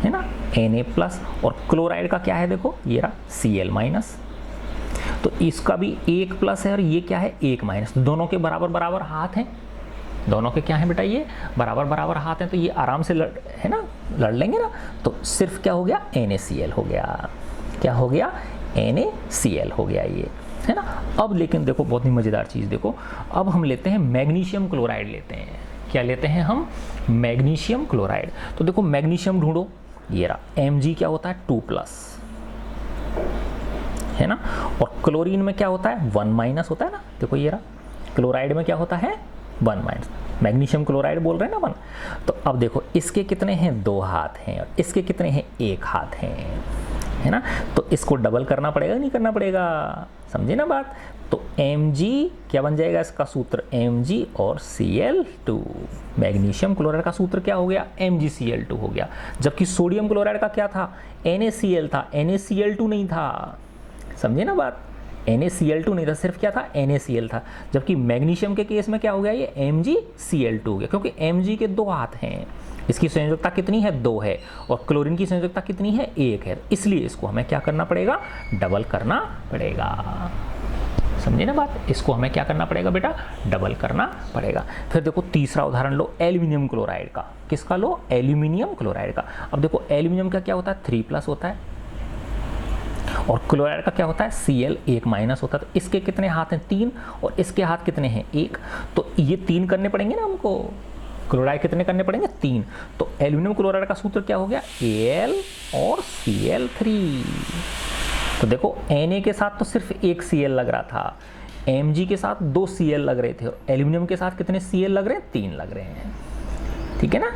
है ना, Na+, और क्लोराइड का क्या है, देखो ये रहा Cl-। तो इसका भी 1 प्लस है और ये क्या है, 1 माइनस, दोनों के बराबर बराबर हाथ हैं, दोनों के क्या है बेटा, ये बराबर बराबर हाथ हैं, तो ये आराम से है ना, लड़ लेंगे ना। तो सिर्फ क्या हो गया, NaCl हो गया, क्या हो गया, NaCl हो गया ये, है ना। अब लेकिन देखो बहुत ही मज़ेदार चीज़, देखो अब हम लेते हैं मैग्नीशियम क्लोराइड लेते हैं। क्या लेते हैं हम, मैग्नीशियम क्लोराइड। तो देखो मैग्नीशियम ढूंढो, ये रहा, Mg क्या होता है, 2+, है ना। और क्लोरीन में क्या होता है, 1- होता है ना, देखो ये रहा, क्लोराइड में क्या होता है, 1-, मैग्नीशियम क्लोराइड बोल रहे हैं ना 1। तो अब देखो इसके कितने हैं, 2 हाथ हैं, और इसके कितने हैं, 1 हाथ हैं, है ना। तो इसको डबल करना पड़ेगा, नहीं करना पड़ेगा, समझे ना बात। तो Mg क्या बन जाएगा इसका सूत्र, Mg और Cl2, मैग्नीशियम क्लोराइड का सूत्र क्या हो गया, MgCl2 हो गया। जबकि सोडियम क्लोराइड का क्या था, NaCl था, NaCl2 नहीं था, समझे ना बात। NaCl2 नहीं था, सिर्फ क्या था, NaCl था। जबकि मैग्नीशियम के केस में क्या हो गया, ये MgCl2 हो गया, क्योंकि Mg के 2 हाथ हैं, इसकी संयोजकता कितनी है, 2 है, और क्लोरीन की संयोजकता कितनी है, 1 है। इसलिए इसको हमें क्या करना पड़ेगा, डबल करना पड़ेगा, समझे ना बात। इसको हमें क्या करना पड़ेगा बेटा, डबल करना पड़ेगा। फिर देखो तीसरा उदाहरण लो, एल्यूमिनियम क्लोराइड का। किसका लो, एल्यूमिनियम क्लोराइड का। अब देखो एल्यूमिनियम का क्या होता है, 3+ होता और क्लोराइड का क्या होता है, Cl एक माइनस होता है। तो इसके कितने हाथ हैं, 3, और इसके हाथ कितने हैं, 1। तो ये 3 करने पड़ेंगे ना हमको, क्लोराइड कितने करने पड़ेंगे, 3। तो एल्यूमिनियम क्लोराइड का सूत्र क्या हो गया, Al और Cl3। तो देखो Na के साथ तो सिर्फ एक Cl लग रहा था, Mg के साथ 2 Cl लग रहे थे, और एल्यूमिनियम के साथ कितने Cl लग रहे हैं, 3 लग रहे हैं। ठीक है ना।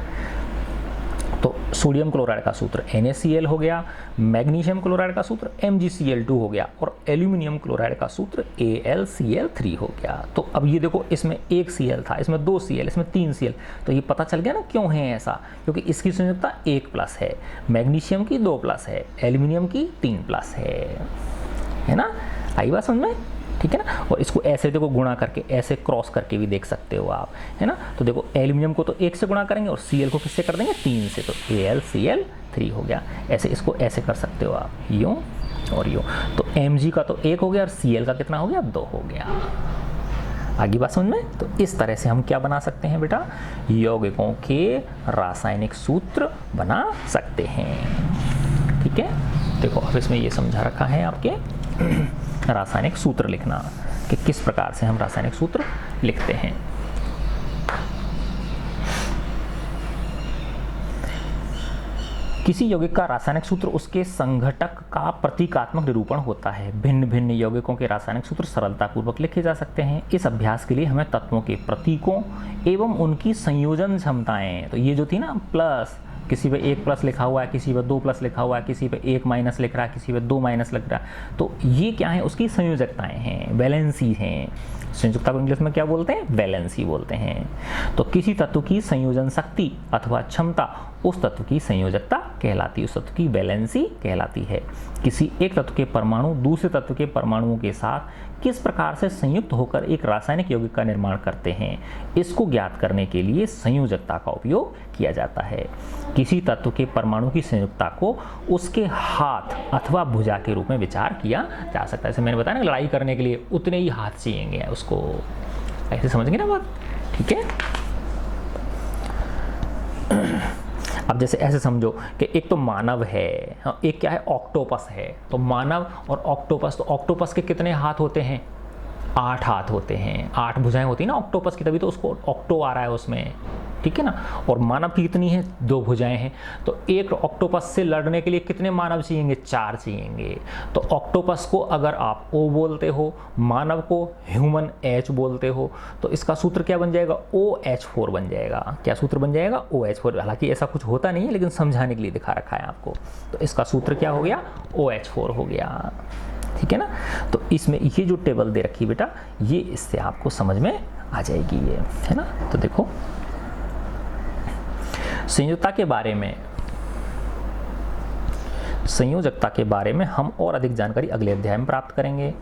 तो सोडियम क्लोराइड का सूत्र NaCl हो गया, मैग्नीशियम क्लोराइड का सूत्र MgCl2 हो गया, और एल्यूमिनियम क्लोराइड का सूत्र AlCl3 हो गया। तो अब ये देखो, इसमें 1 Cl था, इसमें 2 Cl, इसमें 3 Cl। तो ये पता चल गया ना क्यों है ऐसा, क्योंकि इसकी संयोजकता 1+ है, मैग्नीशियम की 2+ है, एल्यूमिनियम की 3+ है ना। आई बात समझ में, ठीक है ना। और इसको ऐसे देखो गुणा करके, ऐसे क्रॉस करके भी देख सकते हो आप, है ना। तो देखो एल्यूमिनियम को तो 1 से गुणा करेंगे और Cl को किससे कर देंगे, 3 से, तो AlCl3 हो गया। ऐसे इसको ऐसे कर सकते हो आप, यूँ और यूँ। तो Mg का तो 1 हो गया और Cl का कितना हो गया, 2 हो गया। आगे बात समझ में। तो इस तरह से हम क्या बना सकते हैं बेटा, यौगिकों के रासायनिक सूत्र बना सकते हैं। ठीक है, देखो अब इसमें ये समझा रखा है आपके रासायनिक सूत्र लिखना, कि किस प्रकार से हम रासायनिक सूत्र लिखते हैं। किसी यौगिक का रासायनिक सूत्र उसके संघटक का प्रतीकात्मक निरूपण होता है। भिन्न भिन्न यौगिकों के रासायनिक सूत्र सरलतापूर्वक लिखे जा सकते हैं। इस अभ्यास के लिए हमें तत्वों के प्रतीकों एवं उनकी संयोजन क्षमताएं, तो ये जो थी ना प्लस, किसी पे 1+ लिखा हुआ है, किसी पे 2+ लिखा हुआ है, किसी पे 1- लिख रहा है, किसी पे 2- लिख रहा है, तो ये क्या है, उसकी संयोजकताएं हैं, वैलेंसी हैं। संयोजकता को इंग्लिश में क्या बोलते हैं, वैलेंसी बोलते हैं। तो किसी तत्व की संयोजन शक्ति अथवा क्षमता उस तत्व की संयोजकता कहलाती है, उस तत्व की वैलेंसी कहलाती है। किसी एक तत्व के परमाणु दूसरे तत्व के परमाणुओं के साथ किस प्रकार से संयुक्त होकर एक रासायनिक यौगिक का निर्माण करते हैं, इसको ज्ञात करने के लिए संयोजकता का उपयोग किया जाता है। किसी तत्व के परमाणु की संयोजकता को उसके हाथ अथवा भुजा के रूप में विचार किया जा सकता है। जैसे मैंने बताया ना, लड़ाई करने के लिए उतने ही हाथ चाहिए उसको, ऐसे समझेंगे ना बात, ठीक है। अब जैसे ऐसे समझो कि एक तो मानव है, एक क्या है, ऑक्टोपस है। तो मानव और ऑक्टोपस, तो ऑक्टोपस के कितने हाथ होते हैं, 8 हाथ होते हैं, 8 भुजाएं होती है ना ऑक्टोपस की, तभी तो उसको ऑक्टो आ रहा है उसमें, ठीक है ना। और मानव की कितनी है, 2 भुजाएं हैं। तो एक ऑक्टोपस से लड़ने के लिए कितने मानव चाहिएंगे, 4 चाहिएंगे। तो ऑक्टोपस को अगर आप O बोलते हो, मानव को ह्यूमन H बोलते हो, तो इसका सूत्र क्या बन जाएगा, OH4 बन जाएगा। क्या सूत्र बन जाएगा, OH4। हालांकि ऐसा कुछ होता नहीं है, लेकिन समझाने के लिए दिखा रखा है आपको। तो इसका सूत्र क्या हो गया, OH4 हो गया, ठीक है ना। तो इसमें ये जो टेबल दे रखी बेटा, ये इससे आपको समझ में आ जाएगी, ये है ना। तो देखो संयोजकता के बारे में हम और अधिक जानकारी अगले अध्याय में प्राप्त करेंगे।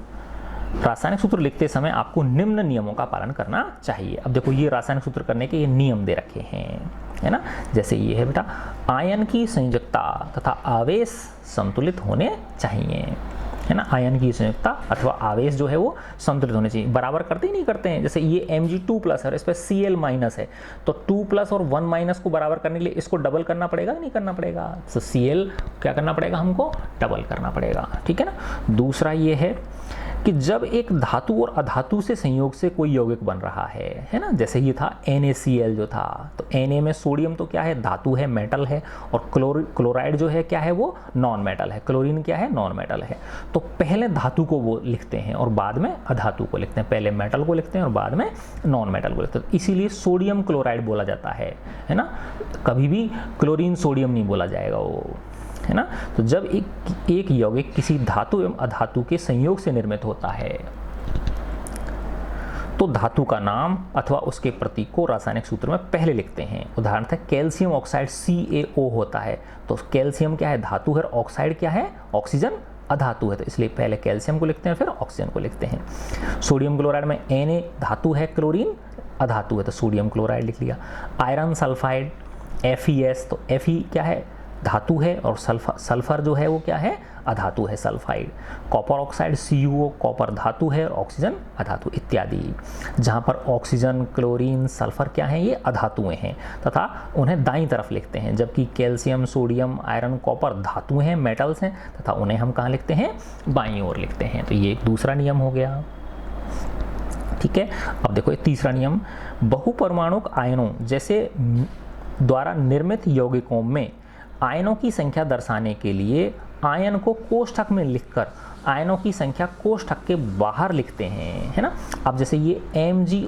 रासायनिक सूत्र लिखते समय आपको निम्न नियमों का पालन करना चाहिए। अब देखो ये रासायनिक सूत्र करने के ये नियम दे रखे हैं, है ना। जैसे ये है बेटा, आयन की संयोजकता तथा आवेश संतुलित होने चाहिए, है ना। आयन की संयोजकता अथवा आवेश जो है वो संतुलित होने चाहिए। बराबर करते ही नहीं करते हैं। जैसे ये Mg2+ है और इस पर Cl- है, तो 2+ और 1- को बराबर करने के लिए इसको डबल करना पड़ेगा कि नहीं करना पड़ेगा। तो Cl क्या करना पड़ेगा, हमको डबल करना पड़ेगा, ठीक है ना। दूसरा ये है कि जब एक धातु और अधातु से संयोग से कोई यौगिक बन रहा है ना। जैसे ये था NaCl जो था, तो Na में सोडियम तो क्या है, धातु है, मेटल है, और क्लोराइड जो है क्या है, वो नॉन मेटल है। क्लोरीन क्या है, नॉन मेटल है। तो पहले धातु को वो लिखते हैं और बाद में अधातु को लिखते हैं। पहले मेटल को लिखते हैं और बाद में नॉन मेटल को लिखते हैं। इसीलिए सोडियम क्लोराइड बोला जाता है ना। कभी भी क्लोरीन सोडियम नहीं बोला जाएगा वो, है ना। तो जब एक यौगिक किसी धातु एवं अधातु के संयोग से निर्मित होता है, तो धातु का नाम अथवा उसके प्रतीक को रासायनिक सूत्र में पहले लिखते हैं। उदाहरण है कैल्शियम ऑक्साइड CaO होता है। तो कैल्शियम क्या है, धातु है, और ऑक्साइड क्या है, ऑक्सीजन अधातु है। तो इसलिए पहले कैल्शियम को लिखते हैं, फिर ऑक्सीजन को लिखते हैं। सोडियम क्लोराइड में Na धातु है, क्लोरीन अधातु है, तो सोडियम क्लोराइड लिख लिया। आयरन सल्फाइड FeS, तो Fe क्या है, धातु है और सल्फर जो है वो क्या है, अधातु है, sulphide. Copper oxide CuO copper धातु है और ऑक्सीजन अधातु इत्यादि। जहाँ पर ऑक्सीजन, क्लोरीन, सल्फर क्या है, ये अधातुएं हैं तथा उन्हें दाईं तरफ लिखते हैं, जबकि कैल्शियम, सोडियम, आयरन, कॉपर धातुएं हैं, मेटल्स हैं तथा उन्हें हम कहाँ लिखते हैं, बाईं ओर लिखते हैं। तो ये एक दूसरा नियम हो गया। ठीक है, अब देखो ये तीसरा नियम, बहुपरमाणुक आयनों जैसे द्वारा निर्मित यौगिकों में आयनों की संख्या दर्शाने के लिए आयन को कोष्ठक में लिखकर आयनों की संख्या कोष्ठक के बाहर लिखते हैं, है ना। अब जैसे ये Mg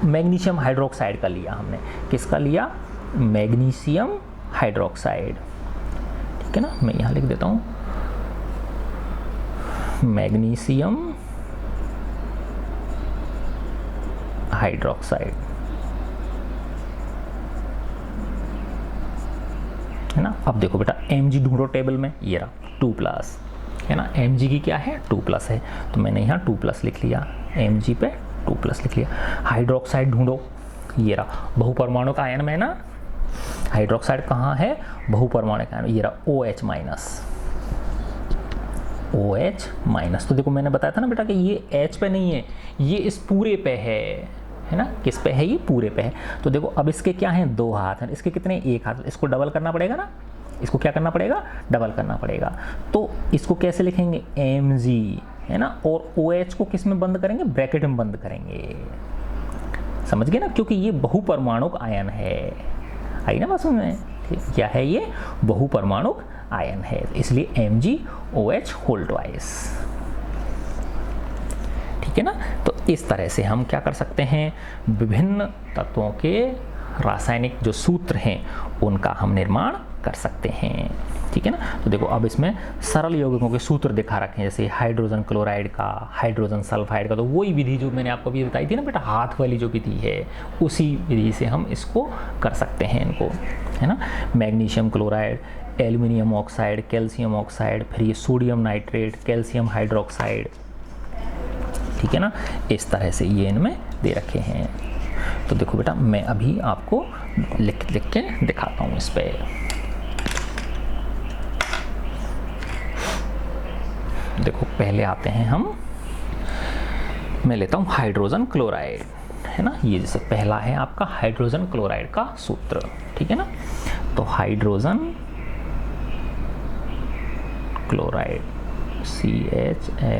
मैग्नीशियम हाइड्रोक्साइड का लिया हमने, किसका लिया, मैग्नीशियम हाइड्रोक्साइड। ठीक है ना, मैं यहाँ लिख देता हूँ मैग्नीशियम हाइड्रोक्साइड, है ना। अब देखो बेटा Mg ढूंढो टेबल में, ये रहा 2+, है ना। Mg की क्या है, 2+ है, तो मैंने यहाँ 2+ लिख लिया, Mg पे 2+ लिख लिया। हाइड्रोक्साइड ढूंढो, ये रहा बहुपरमाणुक आयन में ना, हाइड्रोक्साइड कहाँ है, बहुपरमाणुक आयन, ये रहा OH-। तो देखो मैंने बताया था ना बेटा कि ये H पे नहीं है, ये इस पूरे पे है ना, किस पे है, ये पूरे पे है। तो देखो अब इसके क्या हैं, 2 हाथ हैं, इसके कितने, 1 हाथ, इसको डबल करना पड़ेगा ना, इसको क्या करना पड़ेगा, डबल करना पड़ेगा। तो इसको कैसे लिखेंगे, Mg, है ना, और OH को किस में बंद करेंगे, ब्रैकेट में बंद करेंगे, समझ गए ना, क्योंकि ये बहुपरमाणुक आयन है। आई ना बात समझ में, क्या है ये, बहुपरमाणुक आयन है, इसलिए MgOH होल ट्वाइस। ठीक है ना। तो इस तरह से हम क्या कर सकते हैं, विभिन्न तत्वों के रासायनिक जो सूत्र हैं उनका हम निर्माण कर सकते हैं। ठीक है ना। तो देखो अब इसमें सरल यौगिकों के सूत्र दिखा रखे हैं, जैसे हाइड्रोजन क्लोराइड का, हाइड्रोजन सल्फाइड का, तो वही विधि जो मैंने आपको अभी बताई थी ना बेटा, हाथ वाली जो विधि है, उसी विधि से हम इसको कर सकते हैं इनको, है ना। Magnesium chloride, aluminium oxide, calcium oxide, फिर ये सोडियम नाइट्रेट, कैल्शियम हाइड्रोक्साइड। ठीक है ना, इस तरह से ये इनमें दे रखे हैं। तो देखो बेटा मैं अभी आपको लिख के दिखाता हूँ इस पे। देखो पहले आते हैं हम, मैं लेता हूँ हाइड्रोजन क्लोराइड, है ना। ये जैसे पहला है आपका हाइड्रोजन क्लोराइड का सूत्र, ठीक है ना। तो hydrogen chloride CHLORID,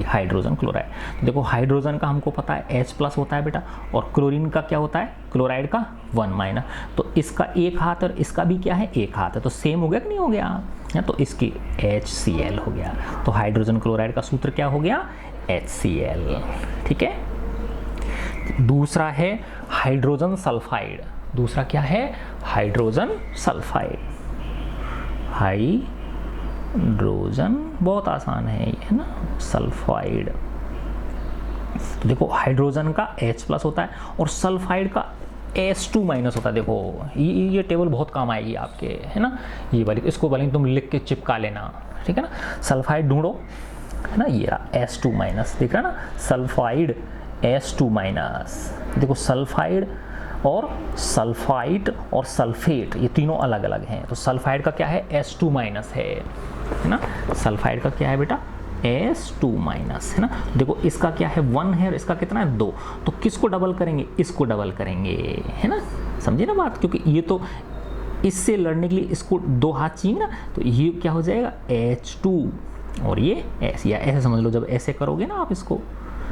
hydrogen chloride. तो देखो हाइड्रोजन का हमको पता है H+ होता है बेटा, और क्लोरीन का क्या होता है, क्लोराइड का 1-। तो इसका 1 हाथ और इसका भी क्या है, 1 हाथ है, तो सेम हो गया कि नहीं हो गया, है तो इसकी HCl हो गया। तो हाइड्रोजन क्लोराइड का सूत्र क्या हो गया, HCl। ठीक है। दूसरा है हाइड्रोजन सल्फाइड, दूसरा क्या है, हाइड्रोजन सल्फाइड। हाइड्रोजन बहुत आसान है ये, है ना, सल्फाइड। तो देखो हाइड्रोजन का H+ होता है और सल्फाइड का S2- होता है। देखो ये टेबल बहुत काम आएगी आपके, है ना, ये वाली, इसको वाली तुम लिख के चिपका लेना, ठीक है ना। सल्फाइड ढूंढो, है ना, ये रहा S2-, दिख रहा ना, सल्फाइड S2-। देखो सल्फाइड और सल्फाइड और सल्फेट ये तीनों अलग अलग हैं। तो सल्फाइड का क्या है, S2- है ना। सल्फाइड का क्या है बेटा, S2-, है ना। देखो इसका क्या है, 1 है और इसका कितना है, 2। तो किसको डबल करेंगे, इसको डबल करेंगे, है ना, समझे ना बात, क्योंकि ये तो इससे लड़ने के लिए इसको 2 हाथ चाहिए ना, तो ये क्या हो जाएगा H2 और ये S, या ऐसे समझ लो, जब ऐसे करोगे ना आप इसको,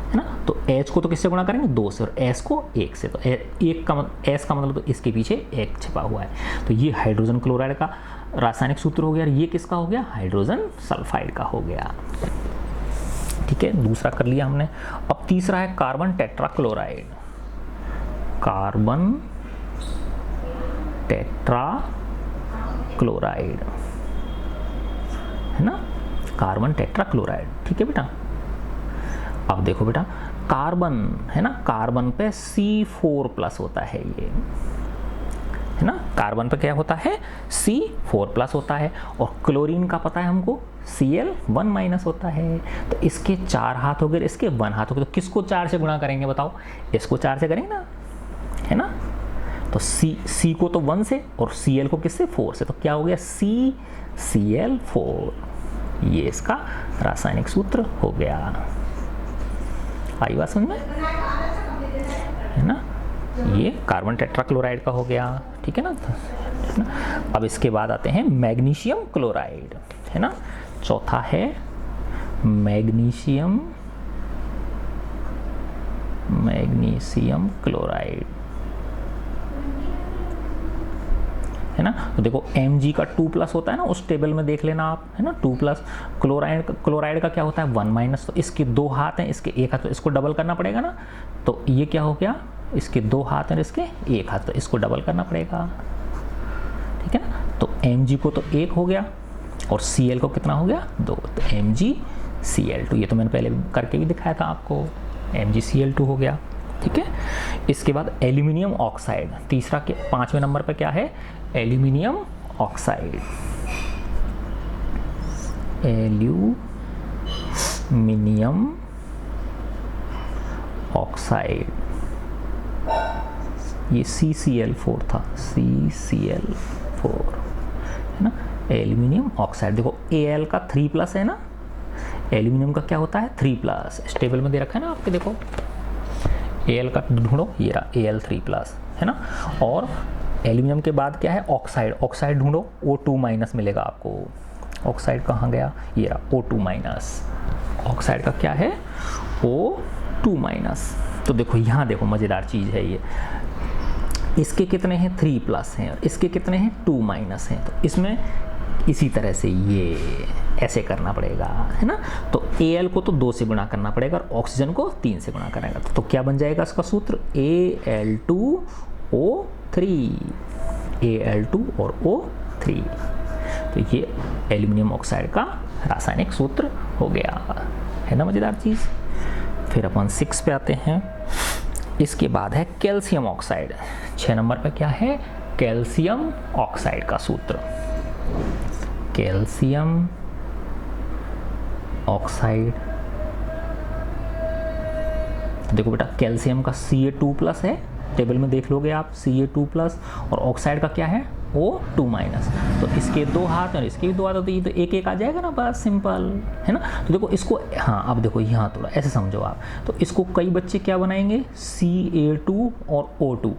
है ना, तो H को तो किससे गुणा करेंगे, 2 से, और S को 1 से। तो एक का S का मतलब तो इसके पीछे 1 छिपा हुआ है। तो ये हाइड्रोजन क्लोराइड का रासायनिक सूत्र हो गया, और ये किसका हो गया, हाइड्रोजन सल्फाइड का हो गया। ठीक है, दूसरा कर लिया हमने। अब तीसरा है कार्बन टेट्राक्लोराइड। कार्बन टेट्राक्लोराइड, है ना, कार्बन टेट्राक्लोराइड। ठीक है बेटा। अब देखो बेटा कार्बन, है ना, कार्बन पे C4+ होता है ये, है ना, कार्बन पे क्या होता है, C4+ होता है, और क्लोरीन का पता है हमको Cl1- होता है। तो इसके 4 हाथ हो गए, इसके 1 हाथ हो गए, तो किसको 4 से गुणा करेंगे बताओ, इसको 4 से करेंगे ना, है ना। तो सी को तो 1 से और Cl को किससे 4 से, तो क्या हो गया CCl4, ये इसका रासायनिक सूत्र हो गया। आई बात समझ में, है ना। ये कार्बन टेट्राक्लोराइड का हो गया, ठीक है ना। अब इसके बाद आते हैं मैग्नीशियम क्लोराइड, है ना। चौथा है मैग्नीशियम क्लोराइड, है ना। तो देखो Mg का 2+ होता है ना, उस टेबल में देख लेना आप, है ना। 2+। क्लोराइड का क्या होता है 1-। तो इसके 2 हाथ हैं, इसके 1 हाथ, तो इसको डबल करना पड़ेगा ना। तो ये क्या हो गया, इसके 2 हाथ हैं, इसके 1 हाथ, तो इसको डबल करना पड़ेगा, ठीक है ना। तो Mg को तो 1 हो गया और Cl को कितना हो गया 2, तो MgCl2, ये तो मैंने पहले करके भी दिखाया था आपको, MgCl2 हो गया, ठीक है। इसके बाद एल्यूमिनियम ऑक्साइड, तीसरा के 5वें नंबर पे क्या है, एल्यूमिनियम ऑक्साइड, एल्यूमिनियम ऑक्साइड, ये CCl4 था, CCl4, है ना। एल्यूमिनियम ऑक्साइड, देखो Al का 3+ है ना, एल्यूमिनियम का क्या होता है 3+, इस टेबल में दे रखा है ना आपके, देखो Al का ढूंढो, ये रहा Al3+, है ना। और एल्यूमिनियम के बाद क्या है ऑक्साइड ढूंढो, O2- मिलेगा आपको। ऑक्साइड कहाँ गया, ये रहा O2-। ऑक्साइड का क्या है O2-। तो देखो यहाँ देखो मज़ेदार चीज़ है ये, इसके कितने हैं 3+ हैं और इसके कितने हैं 2- हैं, तो इसमें इसी तरह से ये ऐसे करना पड़ेगा, है ना। तो Al को तो 2 से गुणा करना पड़ेगा और ऑक्सीजन को 3 से गुणा करेगा, तो क्या बन जाएगा इसका सूत्र Al2O3, Al2 और O3। तो ये एल्यूमिनियम ऑक्साइड का रासायनिक सूत्र हो गया, है ना मज़ेदार चीज़। फिर अपन 6 पे आते हैं, इसके बाद है कैल्शियम ऑक्साइड। 6 नंबर पे क्या है, कैल्शियम ऑक्साइड का सूत्र, कैल्शियम ऑक्साइड। देखो बेटा कैल्शियम का Ca2+ है, टेबल में देख लोगे आप Ca2+, और ऑक्साइड का क्या है O2-। तो इसके 2 हाथ और इसके भी 2 हाथ, तो ये तो 1-1 आ जाएगा ना, बस सिंपल, है ना। तो देखो इसको, हाँ अब देखो यहाँ थोड़ा ऐसे समझो आप, तो इसको कई बच्चे क्या बनाएंगे Ca2 और O2,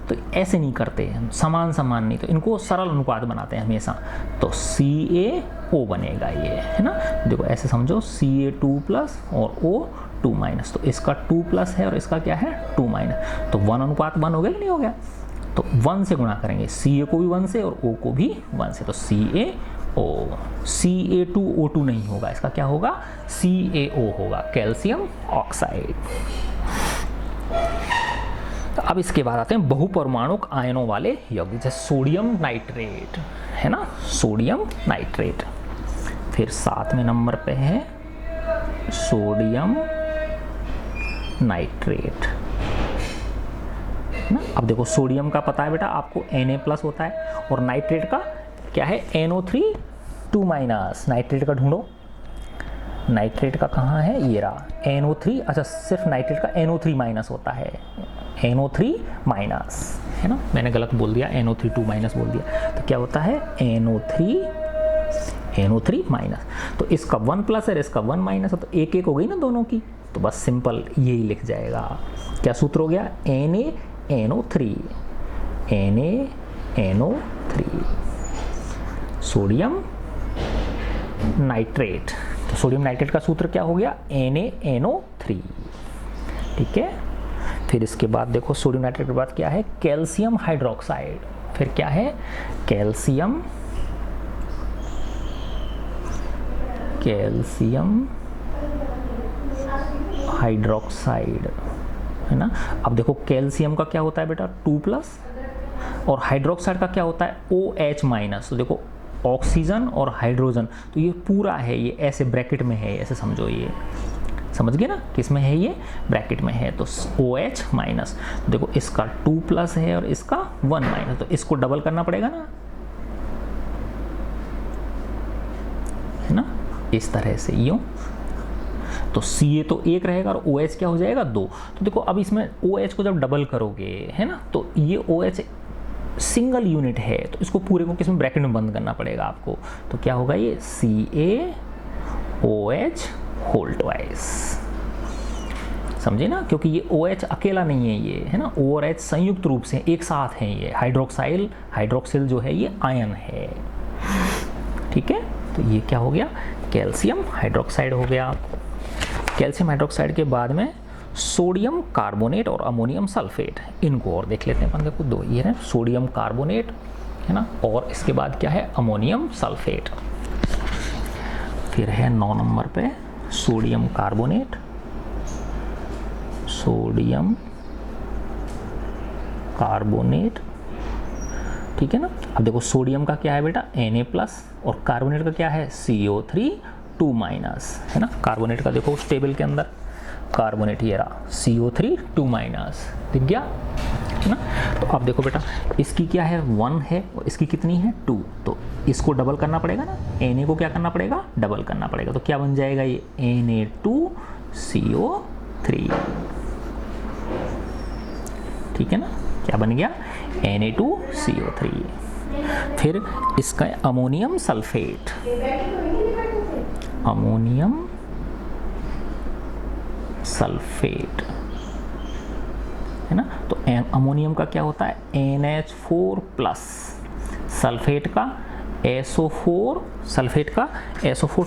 तो ऐसे नहीं करते हैं, समान नहीं, तो इनको सरल अनुपात बनाते हैं हमेशा, तो CaO बनेगा ये, है ना। देखो ऐसे समझो Ca2+ और O2-, तो इसका 2+ है और इसका क्या है 2-, तो 1:1 हो गया कि नहीं हो गया। तो 1 से गुणा करेंगे, Ca को भी 1 से और O को भी 1 से, तो CaO, Ca2O2 नहीं होगा, इसका क्या होगा CaO होगा, कैल्शियम ऑक्साइड। तो अब इसके बाद आते हैं बहुपरमाणुक आयनों वाले यौगिक, जैसे सोडियम नाइट्रेट, है ना, सोडियम नाइट्रेट। फिर 7वें नंबर पे है सोडियम नाइट्रेट ना। अब देखो सोडियम का पता है बेटा आपको Na+ होता है, और नाइट्रेट का क्या है NO3₂-। नाइट्रेट का ढूंढो, नाइट्रेट का कहाँ है, ये रहा NO3, अच्छा सिर्फ नाइट्रेट का NO3- होता है, NO3-, है ना, मैंने गलत बोल दिया, NO3₂- बोल दिया, तो क्या होता है NO3-। तो इसका 1+ है, इसका 1- है, तो 1-1 हो गई ना दोनों की, तो बस सिंपल यही लिख जाएगा। क्या सूत्र हो गया NaNO3, NaNO3, सोडियम नाइट्रेट। तो सोडियम नाइट्रेट का सूत्र क्या हो गया NaNO3, ठीक है। फिर इसके बाद देखो सोडियम नाइट्रेट के बाद क्या है कैल्शियम हाइड्रोक्साइड। फिर क्या है कैल्शियम हाइड्रोक्साइड, है ना। अब देखो कैल्शियम का क्या होता है बेटा 2+, और हाइड्रोक्साइड का क्या होता है OH-। तो देखो ऑक्सीजन और हाइड्रोजन, तो ये पूरा है, ये ऐसे ब्रैकेट में है, ऐसे समझो, ये समझ गए ना किस में है, ये ब्रैकेट में है, तो OH-। तो देखो इसका 2+ है और इसका 1-, तो इसको डबल करना पड़ेगा ना, है ना, इस तरह से यूं। तो Ca तो 1 रहेगा और OH क्या हो जाएगा 2। तो देखो अब इसमें OH को जब डबल करोगे, है ना, तो ये OH सिंगल यूनिट है तो इसको पूरे को किसमें ब्रैकेट में बंद करना पड़ेगा आपको। तो क्या होगा ये CaOH होल ट्वाइस, समझे ना, क्योंकि ये OH अकेला नहीं है ये, है ना, O और H संयुक्त रूप से एक साथ हैं ये। हाइड्रोक्सिल जो है ये आयन है, ठीक है। तो ये क्या हो गया, कैल्शियम हाइड्रोक्साइड हो गया। कैल्शियम हाइड्रोक्साइड के बाद में सोडियम कार्बोनेट और अमोनियम सल्फेट, इनको और देख लेते हैं अपन। देखो दो ये है, सोडियम कार्बोनेट, है ना, और इसके बाद क्या है, अमोनियम सल्फेट। फिर है 9 नंबर पे सोडियम कार्बोनेट, ठीक है ना। अब देखो सोडियम का क्या है बेटा, Na+ और कार्बोनेट का क्या है, CO3 2-, है ना। कार्बोनेट का देखो उस टेबल के अंदर, कार्बोनेट ये रहा CO3 2-, दिख गया, है ना। तो अब देखो बेटा इसकी क्या है, 1 है और इसकी कितनी है, 2, तो इसको डबल करना पड़ेगा ना, Na को क्या करना पड़ेगा, डबल करना पड़ेगा। तो क्या बन जाएगा ये Na2CO3, ठीक है ना, क्या बन गया, Na2CO3। फिर इसका अमोनियम सल्फेट, है ना। तो अमोनियम का क्या होता है, NH4+, सल्फेट का SO4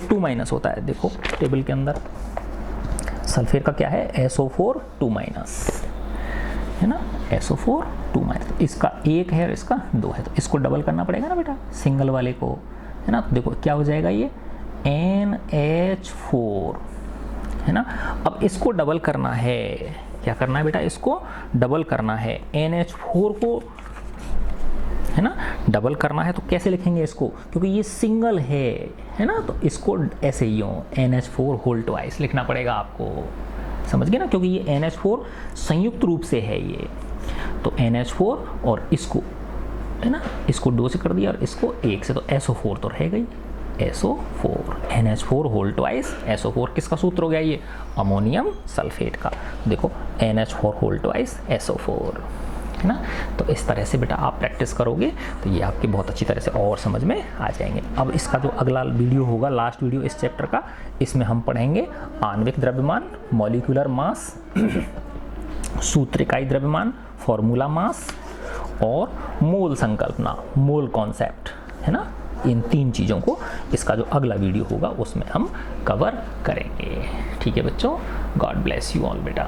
2- होता है। देखो टेबल के अंदर सल्फेट का क्या है, SO4 2-, है ना, SO4 2-। इसका 1 है और इसका 2 है, तो इसको डबल करना पड़ेगा ना बेटा, सिंगल वाले को, है ना। तो देखो क्या हो जाएगा ये NH4, है ना। अब इसको डबल करना है, क्या करना है बेटा, इसको डबल करना है, NH4 को, है ना, डबल करना है। तो कैसे लिखेंगे इसको, क्योंकि ये सिंगल है ना, तो इसको ऐसे ही NH4 होल ट्वाइस लिखना पड़ेगा आपको, समझ गए ना, क्योंकि ये NH4 संयुक्त रूप से है ये। तो NH4 और इसको, है ना, इसको 2 से कर दिया और इसको 1 से, तो SO4 तो रह गई, SO4, NH4 whole twice SO4। किसका सूत्र हो गया ये, अमोनियम सल्फेट का। देखो NH4 होल ट्वाइस SO4, है ना। तो इस तरह से बेटा आप प्रैक्टिस करोगे तो ये आपकी बहुत अच्छी तरह से और समझ में आ जाएंगे। अब इसका जो अगला वीडियो होगा, लास्ट वीडियो इस चैप्टर का, इसमें हम पढ़ेंगे आणविक द्रव्यमान, मॉलिक्यूलर मास, सूत्रिकाई द्रव्यमान, फॉर्मूला मास, और मोल संकल्पना, मोल कॉन्सेप्ट, है ना। इन 3 चीज़ों को इसका जो अगला वीडियो होगा उसमें हम कवर करेंगे, ठीक है बच्चों। गॉड ब्लेस यू ऑल बेटा।